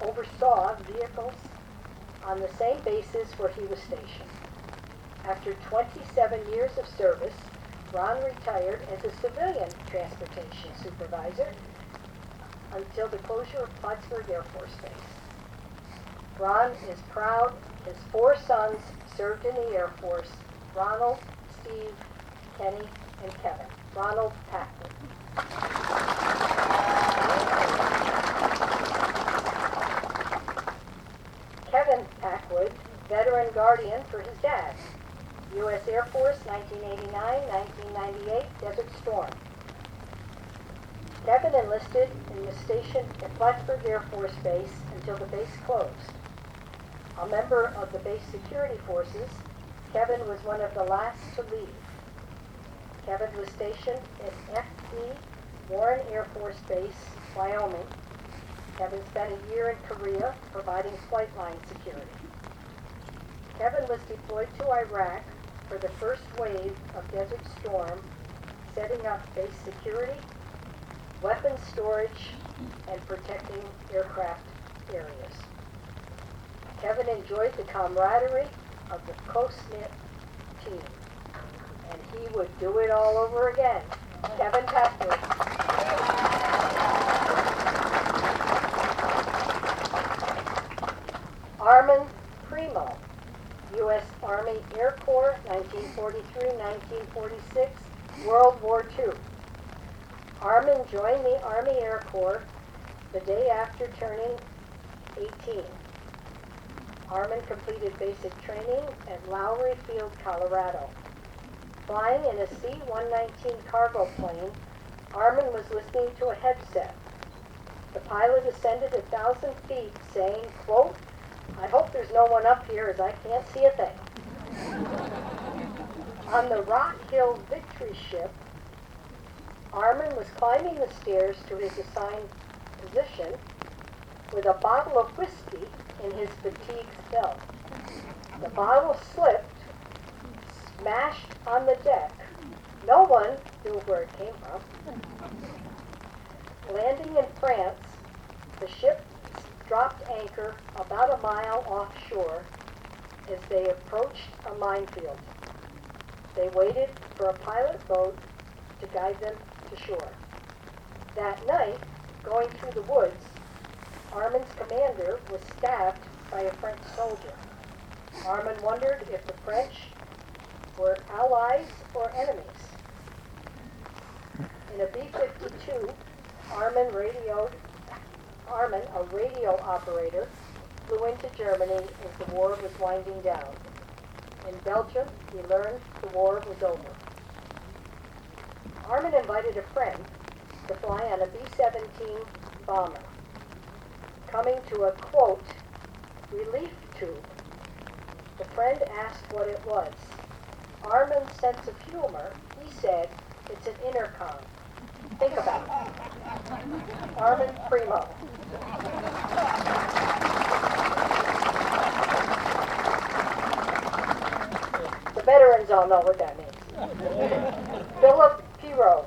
oversaw vehicles on the same bases where he was stationed. After 27 years of service, Ron retired as a civilian transportation supervisor until the closure of Plattsburgh Air Force Base. Ron is proud his 4 sons served in the Air Force: Ronald, Steve, Kenny, and Kevin. Ronald Packwood. Kevin Packwood, veteran guardian for his dad. U.S. Air Force, 1989-1998, Desert Storm. Kevin enlisted and was stationed at Plattsburgh Air Force Base until the base closed. A member of the base security forces, Kevin was one of the last to leave. Kevin was stationed at F.E. Warren Air Force Base, Wyoming. Kevin spent a year in Korea providing flight line security. Kevin was deployed to Iraq for the first wave of Desert Storm, setting up base security, weapons storage, and protecting aircraft areas. Kevin enjoyed the camaraderie of the close-knit team, and he would do it all over again. Kevin Packwood. Armin Primo, U.S. Army Air Corps, 1943-1946, World War II. Armin joined the Army Air Corps the day after turning 18. Armin completed basic training at Lowry Field, Colorado. Flying in a C-119 cargo plane, Armin was listening to a headset. The pilot ascended 1,000 feet saying, quote, "I hope there's no one up here as I can't see a thing." On the Rock Hill Victory ship, Armin was climbing the stairs to his assigned position with a bottle of whiskey in his fatigue belt. The bottle slipped, smashed on the deck. No one knew where it came from. Landing in France, the ship dropped anchor about a mile offshore as they approached a minefield. They waited for a pilot boat to guide them to shore. That night, going through the woods, Armin's commander was stabbed by a French soldier. Armin wondered if the French were allies or enemies. In a B-52, Armin, a radio operator, flew into Germany as the war was winding down. In Belgium, he learned the war was over. Armin invited a friend to fly on a B-17 bomber. Coming to a, quote, relief tube, the friend asked what it was. Armin's sense of humor, he said, it's an intercom. Think about it. Armin Primo. The veterans all know what that means. Philip Pirot,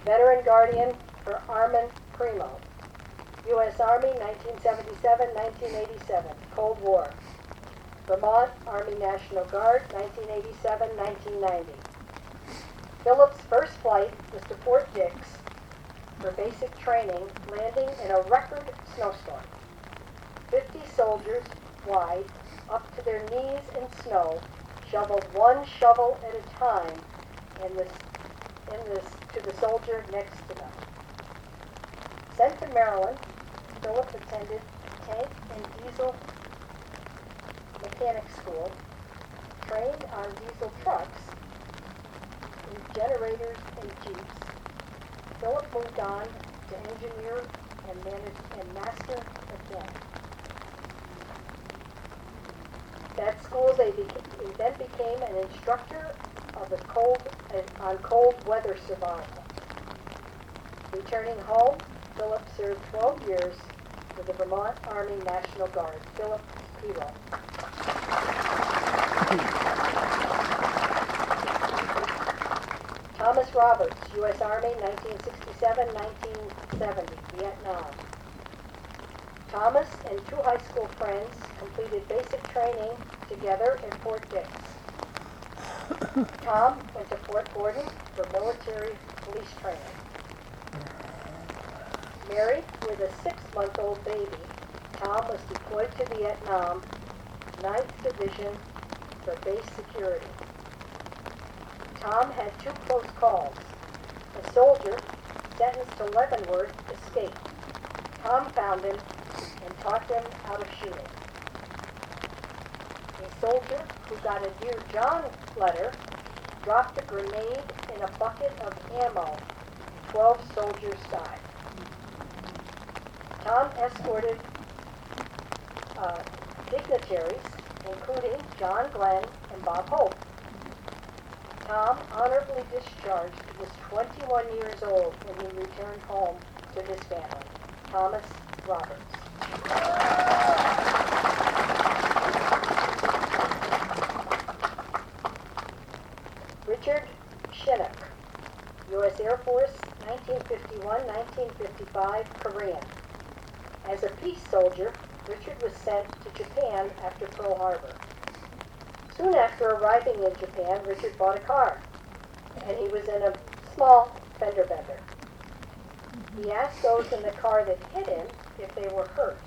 veteran guardian for Armin Primo. U.S. Army, 1977-1987, Cold War. Vermont Army National Guard, 1987-1990. Philip's first flight was to Fort Dix for basic training, landing in a record snowstorm. 50 soldiers wide, up to their knees in snow, shoveled one shovel at a time to the soldier next to them. Sent to Maryland, Philip attended tank and diesel mechanic school, trained on diesel trucks, in generators and jeeps. Philip moved on to engineer and master mechanic. At school, he then became an instructor of on cold weather survival. Returning home, Philip served 12 years with the Vermont Army National Guard. Philip Pirot. Thomas Roberts, U.S. Army, 1967-1970, Vietnam. Thomas and two high school friends completed basic training together at Fort Dix. Tom went to Fort Gordon for military police training. Married with a 6-month-old baby, Tom was deployed to Vietnam, 9th Division for base security. Tom had two close calls. A soldier, sentenced to Leavenworth, escaped. Tom found him and taught him how to shoot. A soldier who got a Dear John letter dropped a grenade in a bucket of ammo. 12 soldiers died. Tom escorted dignitaries, including John Glenn and Bob Hope. Tom, honorably discharged, was 21 years old when he returned home to his family. Thomas Roberts. Richard Shinnock, U.S. Air Force, 1951-1955, Korean. As a peace soldier, Richard was sent to Japan after Pearl Harbor. Soon after arriving in Japan, Richard bought a car, and he was in a small fender bender. He asked those in the car that hit him if they were hurt.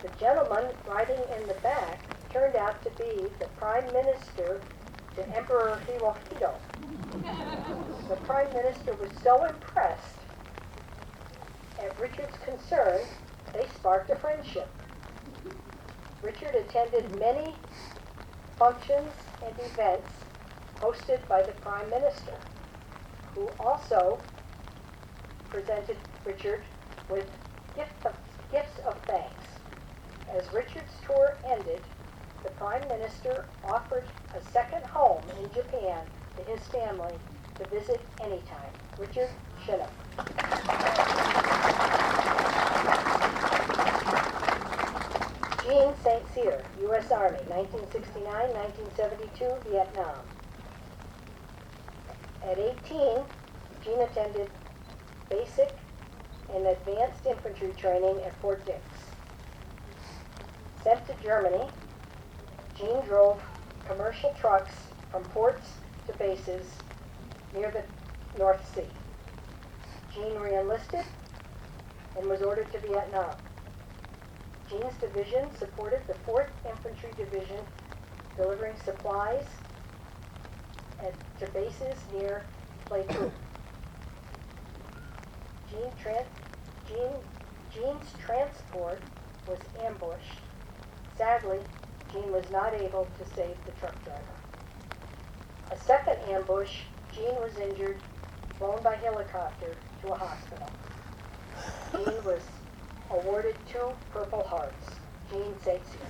The gentleman riding in the back turned out to be the Prime Minister to Emperor Hirohito. The Prime Minister was so impressed at Richard's concern, they sparked a friendship. Richard attended many functions and events hosted by the Prime Minister, who also presented Richard with gifts of thanks. As Richard's tour ended, the Prime Minister offered a second home in Japan to his family to visit anytime. Richard Chinook. Jean St. Cyr, U.S. Army, 1969-1972, Vietnam. At 18, Jean attended basic and advanced infantry training at Fort Dix. Sent to Germany, Jean drove commercial trucks from ports to bases near the North Sea. Jean re-enlisted and was ordered to Vietnam. Jean's division supported the 4th Infantry Division, delivering supplies to bases near Pleiku. Jean's transport was ambushed. Sadly, Jean was not able to save the truck driver. A second ambush, Jean was injured, flown by helicopter to a hospital. Jean was awarded 2 Purple Hearts. Jean St. Cyr.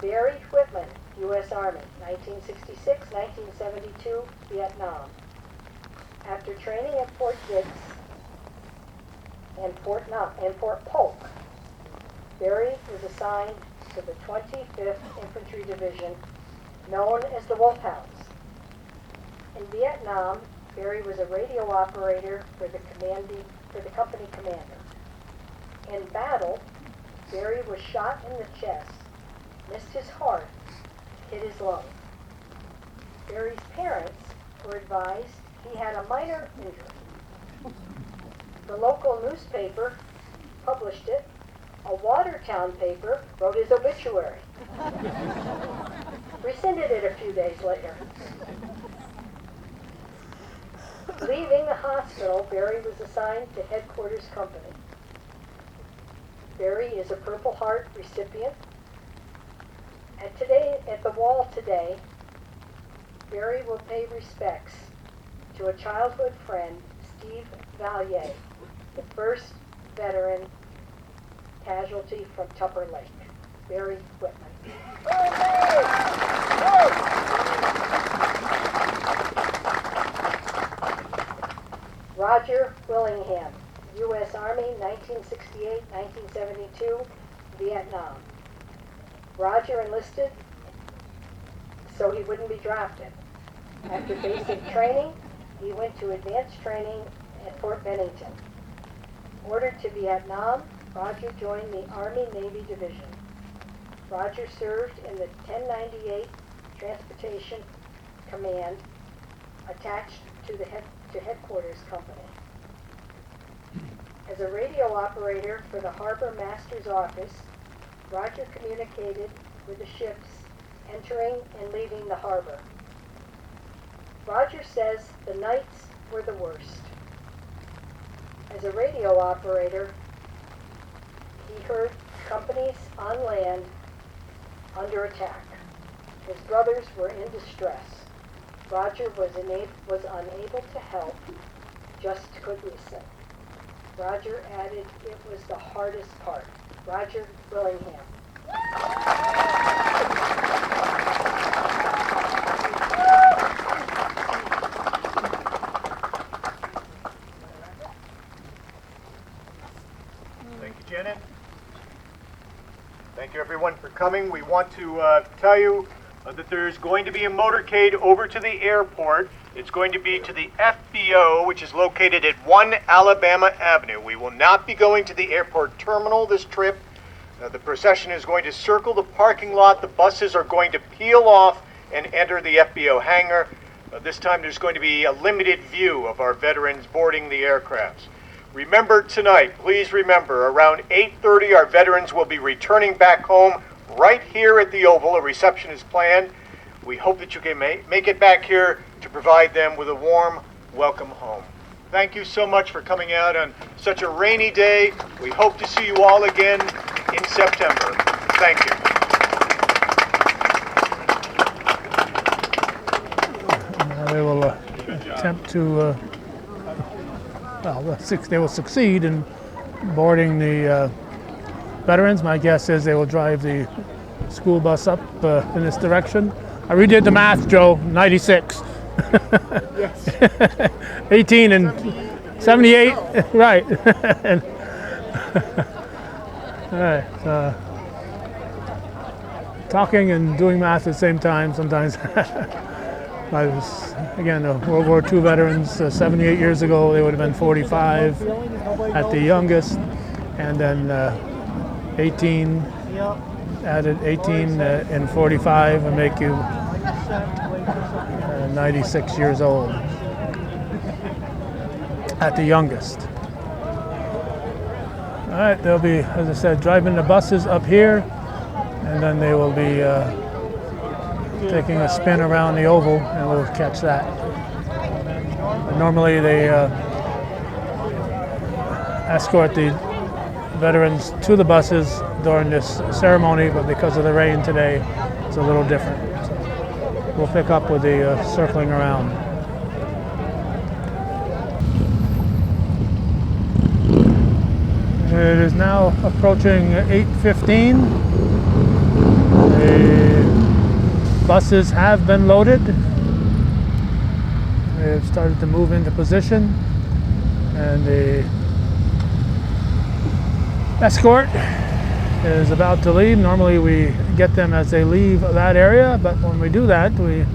Barry Whitman, U.S. Army, 1966-1972, Vietnam. After training at Fort Dix and Fort Polk, Barry was assigned to the 25th Infantry Division, known as the Wolfhounds. In Vietnam, Barry was a radio operator for the company commander. In battle, Barry was shot in the chest, missed his heart, hit his lung. Barry's parents were advised he had a minor injury. The local newspaper published it. A Watertown paper wrote his obituary. Rescinded it a few days later. Leaving the hospital, Barry was assigned to Headquarters Company. Barry is a Purple Heart recipient. At the wall today, Barry will pay respects to a childhood friend, Steve Vallier, the first veteran casualty from Tupper Lake. Barry Whitman. Roger Willingham, U.S. Army, 1968-1972, Vietnam. Roger enlisted so he wouldn't be drafted. After basic training, he went to advanced training at Fort Bennington. Ordered to Vietnam, Roger joined the Army-Navy Division. Roger served in the 1098 Transportation Command attached to Headquarters Company. As a radio operator for the Harbor Master's Office, Roger communicated with the ships entering and leaving the harbor. Roger says the nights were the worst. As a radio operator, he heard companies on land under attack. His brothers were in distress. Roger was unable to help, just could listen. Roger added it was the hardest part. Roger Willingham. Thank you, Janet. Thank you, everyone, for coming. We want to tell you that there's going to be a motorcade over to the airport It's going to be to the FBO, which is located at 1 Alabama Avenue. We will not be going to the airport terminal this trip. The procession is going to circle the parking lot. The buses are going to peel off and enter the FBO hangar. This time there's going to be a limited view of our veterans boarding the aircrafts. Remember tonight, please remember, around 8:30 our veterans will be returning back home right here at the Oval. A reception is planned. We hope that you can make it back here to provide them with a warm welcome home. Thank you so much for coming out on such a rainy day. We hope to see you all again in September. Thank you. They will attempt to, they will succeed in boarding the veterans. My guess is they will drive the school bus up in this direction. I redid the math, Joe, 96. Yes. 18 and 78, right. And, all right, talking and doing math at the same time sometimes. I was, again, World War II veterans, 78 years ago, they would have been 45 at the youngest, and then 18, added 18 and 45 and make you 96 years old at the youngest. All right, they'll be, as I said, driving the buses up here, and then they will be taking a spin around the Oval, and we'll catch that. But normally they escort the veterans to the buses during this ceremony, but because of the rain today, it's a little different. So we'll pick up with the circling around. It is now approaching 8:15. The buses have been loaded. They've started to move into position, and the escort is about to leave. Normally we get them as they leave that area, but when we do that, we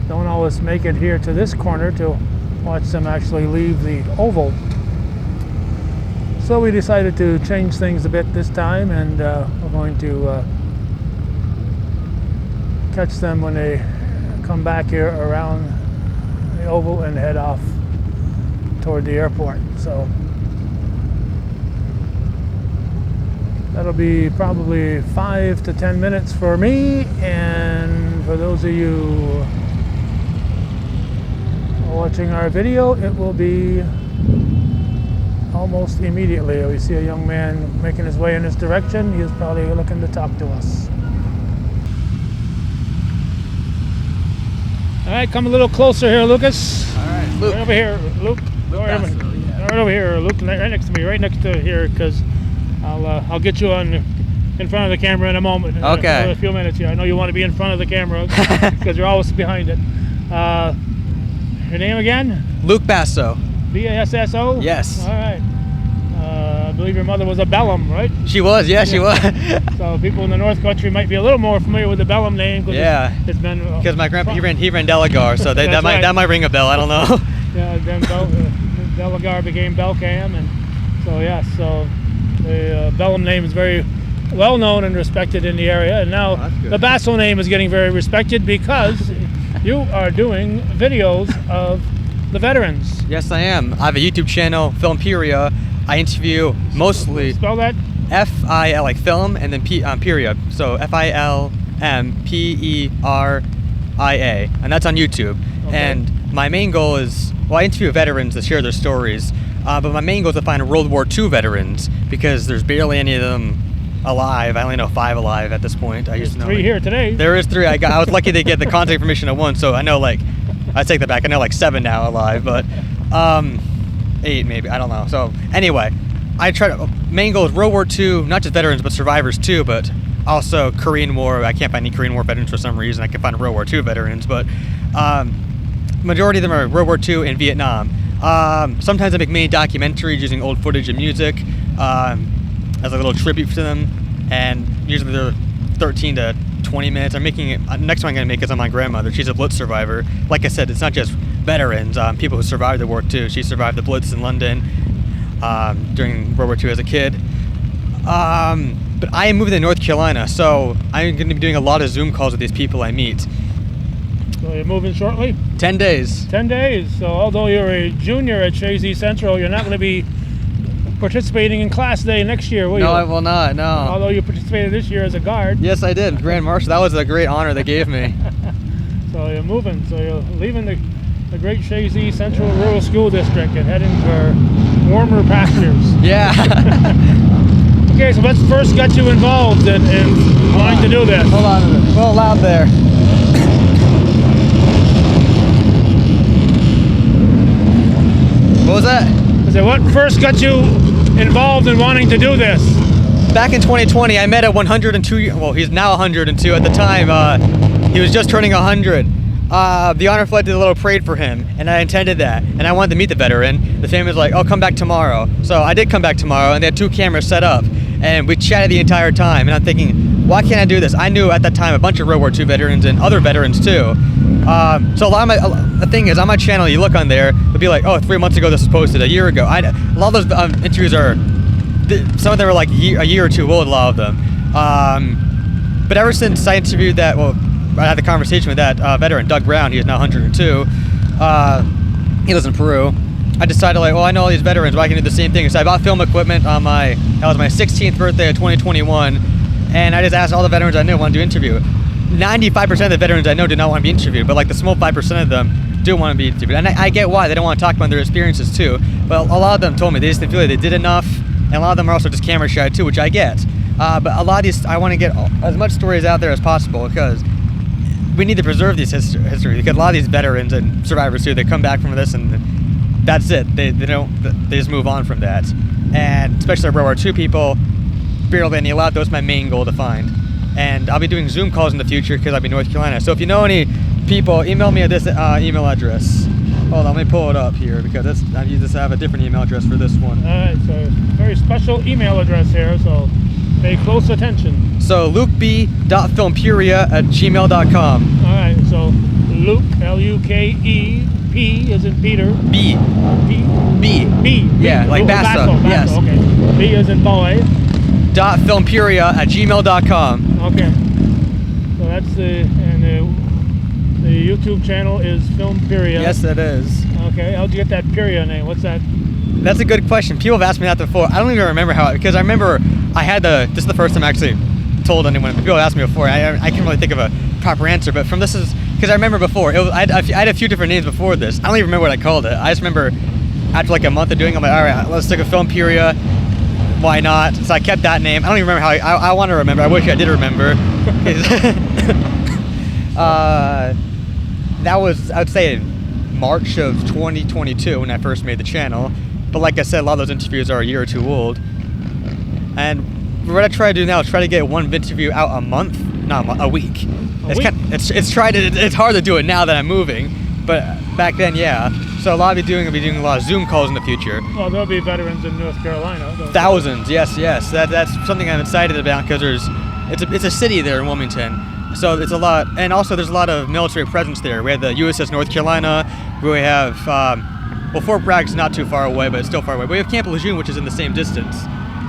don't always make it here to this corner to watch them actually leave the Oval. So we decided to change things a bit this time, and we're going to catch them when they come back here around the Oval and head off toward the airport. So that'll be probably 5 to 10 minutes for me, and for those of you watching our video, it will be almost immediately. We see a young man making his way in this direction. He is probably looking to talk to us. All right, come a little closer here, Lucas. All right, Luke. Right over here, Luke. Right over here, Luke. Right next to me, right next to here, because I'll get you on in front of the camera in a moment. Okay. In a few minutes here. I know you want to be in front of the camera because you're always behind it. Your name again? Luke Basso. B-A-S-S-O? Yes. All right. I believe your mother was a Bellum, right? She was, yeah, she was. So people in the North Country might be a little more familiar with the Bellum name. Yeah. It's been... Because my grandpa, he ran Delagar, so that might ring a bell, I don't know. Yeah, then Delagar became Belcam, and so yes, so the Bellum name is very well known and respected in the area, and now the Basso name is getting very respected because you are doing videos of the veterans. Yes, I am. I have a YouTube channel, Filmperia. I interview mostly... Spell that? F-I-L, like film, and then period. So F-I-L-M-P-E-R-I-A. And that's on YouTube. Okay. And my main goal is... Well, I interview veterans to share their stories. But my main goal is to find World War II veterans because there's barely any of them alive. I only know 5 alive at this point. I used to know 3 here today. There is 3. I was lucky to get the contact information at 1, so I know I take that back. I know 7 now alive, but 8 maybe. I don't know. So anyway, I try to. Main goal is World War II, not just veterans but survivors too, but also Korean War. I can't find any Korean War veterans for some reason. I can find World War II veterans, but majority of them are World War II and Vietnam. Sometimes I make mini documentaries using old footage and music as a little tribute to them, and usually they're 13 to 20 minutes. I'm making it. Next one I'm going to make is on my grandmother. She's a Blitz survivor. Like I said, it's not just veterans, people who survived the war too. She survived the Blitz in London during World War II as a kid. But I am moving to North Carolina, so I'm going to be doing a lot of Zoom calls with these people I meet. So you're moving shortly? 10 days. 10 days. So although you're a junior at Chazy Central, you're not going to be participating in class day next year, will you? No, I will not, no. Although you participated this year as a guard. Yes, I did. Grand Marshal. That was a great honor they gave me. So you're moving. So you're leaving the great Chazy Central Rural School District and heading for warmer pastures. Yeah. Okay, so let's first get you involved in wanting to do this. Hold on a minute. A little loud there. What was that? I said, what first got you involved in wanting to do this? Back in 2020, I met a 102, well, he's now 102. At the time, he was just turning 100. The honor flight did a little parade for him, and I attended that, and I wanted to meet the veteran. The family was like, oh, come back tomorrow. So I did come back tomorrow, and they had 2 cameras set up, and we chatted the entire time, and I'm thinking, why can't I do this? I knew at that time a bunch of World War II veterans and other veterans too. So a lot of the thing is, on my channel, you look on there, it'll be like, oh, 3 months ago this was posted, a year ago. A lot of those interviews are, some of them are like a year or two old, a lot of them. But ever since I interviewed that, well, I had the conversation with that veteran, Doug Brown, he is now 102. He lives in Peru. I decided, like, well, I know all these veterans, well, I can do the same thing. So I bought film equipment on that was my 16th birthday of 2021. And I just asked all the veterans I knew wanted to interview. 95% of the veterans I know did not want to be interviewed, but like the small 5% of them do want to be interviewed. And I get why, they don't want to talk about their experiences too. But a lot of them told me they just didn't feel like they did enough. And a lot of them are also just camera shy too, which I get. But a lot of these, I want to get as much stories out there as possible because we need to preserve this history. Because a lot of these veterans and survivors too, they come back from this and that's it. They just move on from that. And especially World War II people, barely any allowed. That's my main goal to find. And I'll be doing Zoom calls in the future because I'll be in North Carolina. So if you know any people, email me at this email address. Hold on, let me pull it up here because I need to have a different email address for this one. All right, so very special email address here, so pay close attention. So lukeb.filmpuria@gmail.com. All right, so Luke, L-U-K-E, P as in Peter. B. B. Yeah, like Basso. Yes. Okay. B as in boy. .filmpuria@gmail.com. Okay. So that's the YouTube channel is Filmpuria. Yes, it is. Okay. How'd you get that Puria name? What's that? That's a good question. People have asked me that before. I don't even remember how, because I remember I had this is the first time I actually told anyone. People have asked me before. I can't really think of a proper answer, but from this is, because I remember before, I had a few different names before this. I don't even remember what I called it. I just remember after like a month of doing it, I'm like, all right, let's stick a Filmpuria. Why not? So I kept that name. I don't even remember how I want to remember. I wish I did remember. That was, I would say, March of 2022 when I first made the channel. But like I said, a lot of those interviews are a year or two old. And what I try to do now is try to get one interview out a month, not a week. It's hard to do it now that I'm moving, but back then, yeah. So a lot of I'll be doing a lot of Zoom calls in the future. Well, there'll be veterans in North Carolina. Thousands, yes. That's something I'm excited about because it's a city there in Wilmington. So it's a lot, and also there's a lot of military presence there. We have the USS North Carolina, we have, Fort Bragg's not too far away, but it's still far away. But we have Camp Lejeune, which is in the same distance.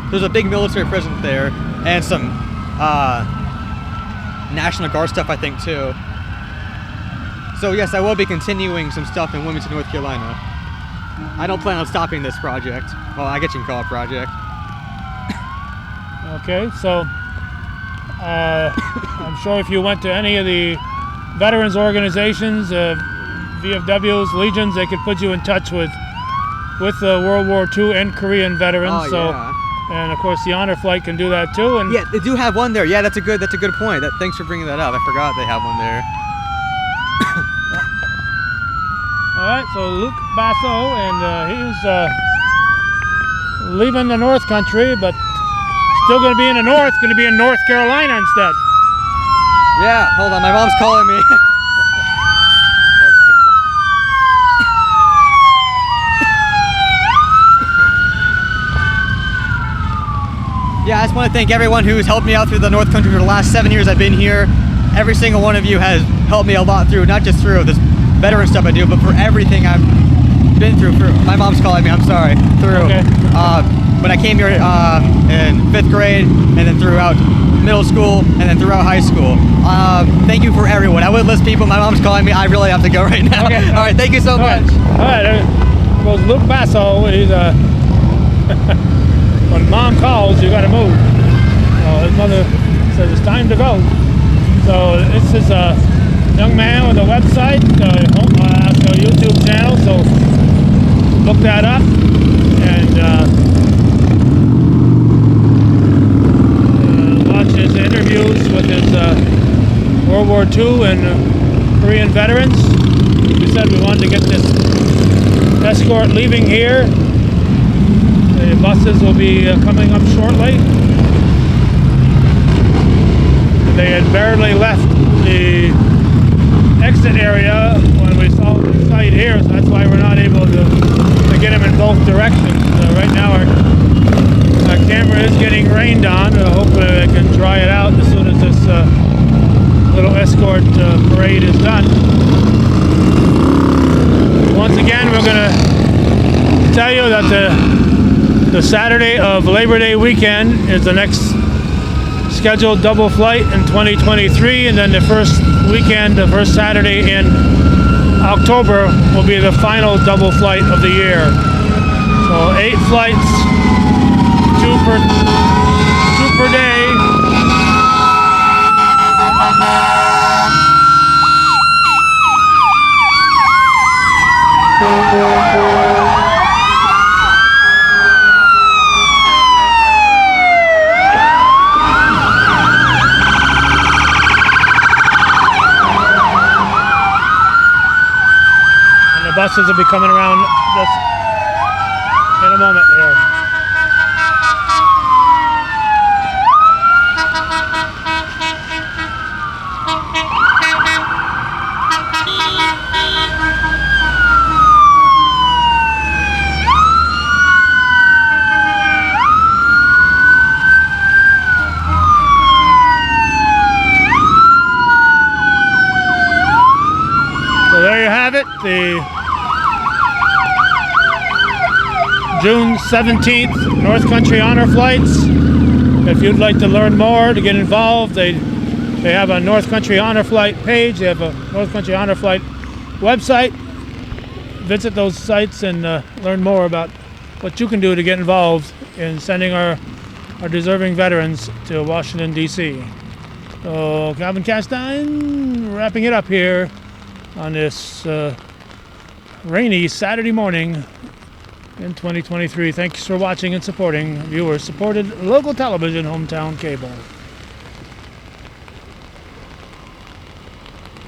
There's a big military presence there, and some National Guard stuff, I think, too. So yes, I will be continuing some stuff in Wilmington, North Carolina. I don't plan on stopping this project. Well, I guess you can call it a project. Okay, so I'm sure if you went to any of the veterans organizations, VFWs, Legions, they could put you in touch with World War II and Korean veterans. Oh, yeah. And of course, the honor flight can do that too. And yeah, they do have one there. Yeah, that's a good point. Thanks for bringing that up. I forgot they have one there. All right, so Luke Basso, and he's leaving the North Country, but still going to be in the North. Going to be in North Carolina instead. Yeah, hold on, my mom's calling me. Yeah, I just want to thank everyone who's helped me out through the North Country for the last 7 years I've been here. Every single one of you has helped me a lot through, not just through this veteran stuff I do, but for everything I've been through. My mom's calling me. I'm sorry. Okay. When I came here in 5th grade, and then throughout middle school, and then throughout high school. Thank you for everyone. I would list people. My mom's calling me. I really have to go right now. Okay. All right. Thank you so much. All right. Well, Luke Basso, he's when mom calls, you got to move. So his mother says it's time to go. So this is a young man with a website, a YouTube channel. So look that up and watch his interviews with his World War II and Korean veterans. We said we wanted to get this escort leaving here. The buses will be coming up shortly. They had barely left the exit area when we saw the site here, so that's why we're not able to get them in both directions. Right now our camera is getting rained on. Hopefully I can dry it out as soon as this little escort parade is done. Once again, we're going to tell you that the Saturday of Labor Day weekend is the next scheduled double flight in 2023, and then the first Saturday in October will be the final double flight of the year. So 8 flights, 2 per day. Buses will be coming around this in a moment here. So there you have it, the June 17th North Country Honor Flights. If you'd like to learn more, to get involved, they have a North Country Honor Flight page. They have a North Country Honor Flight website. Visit those sites and learn more about what you can do to get involved in sending our deserving veterans to Washington, D.C. So Calvin Castine wrapping it up here on this rainy Saturday morning in 2023. Thanks for watching and supporting viewer-supported local television, hometown cable.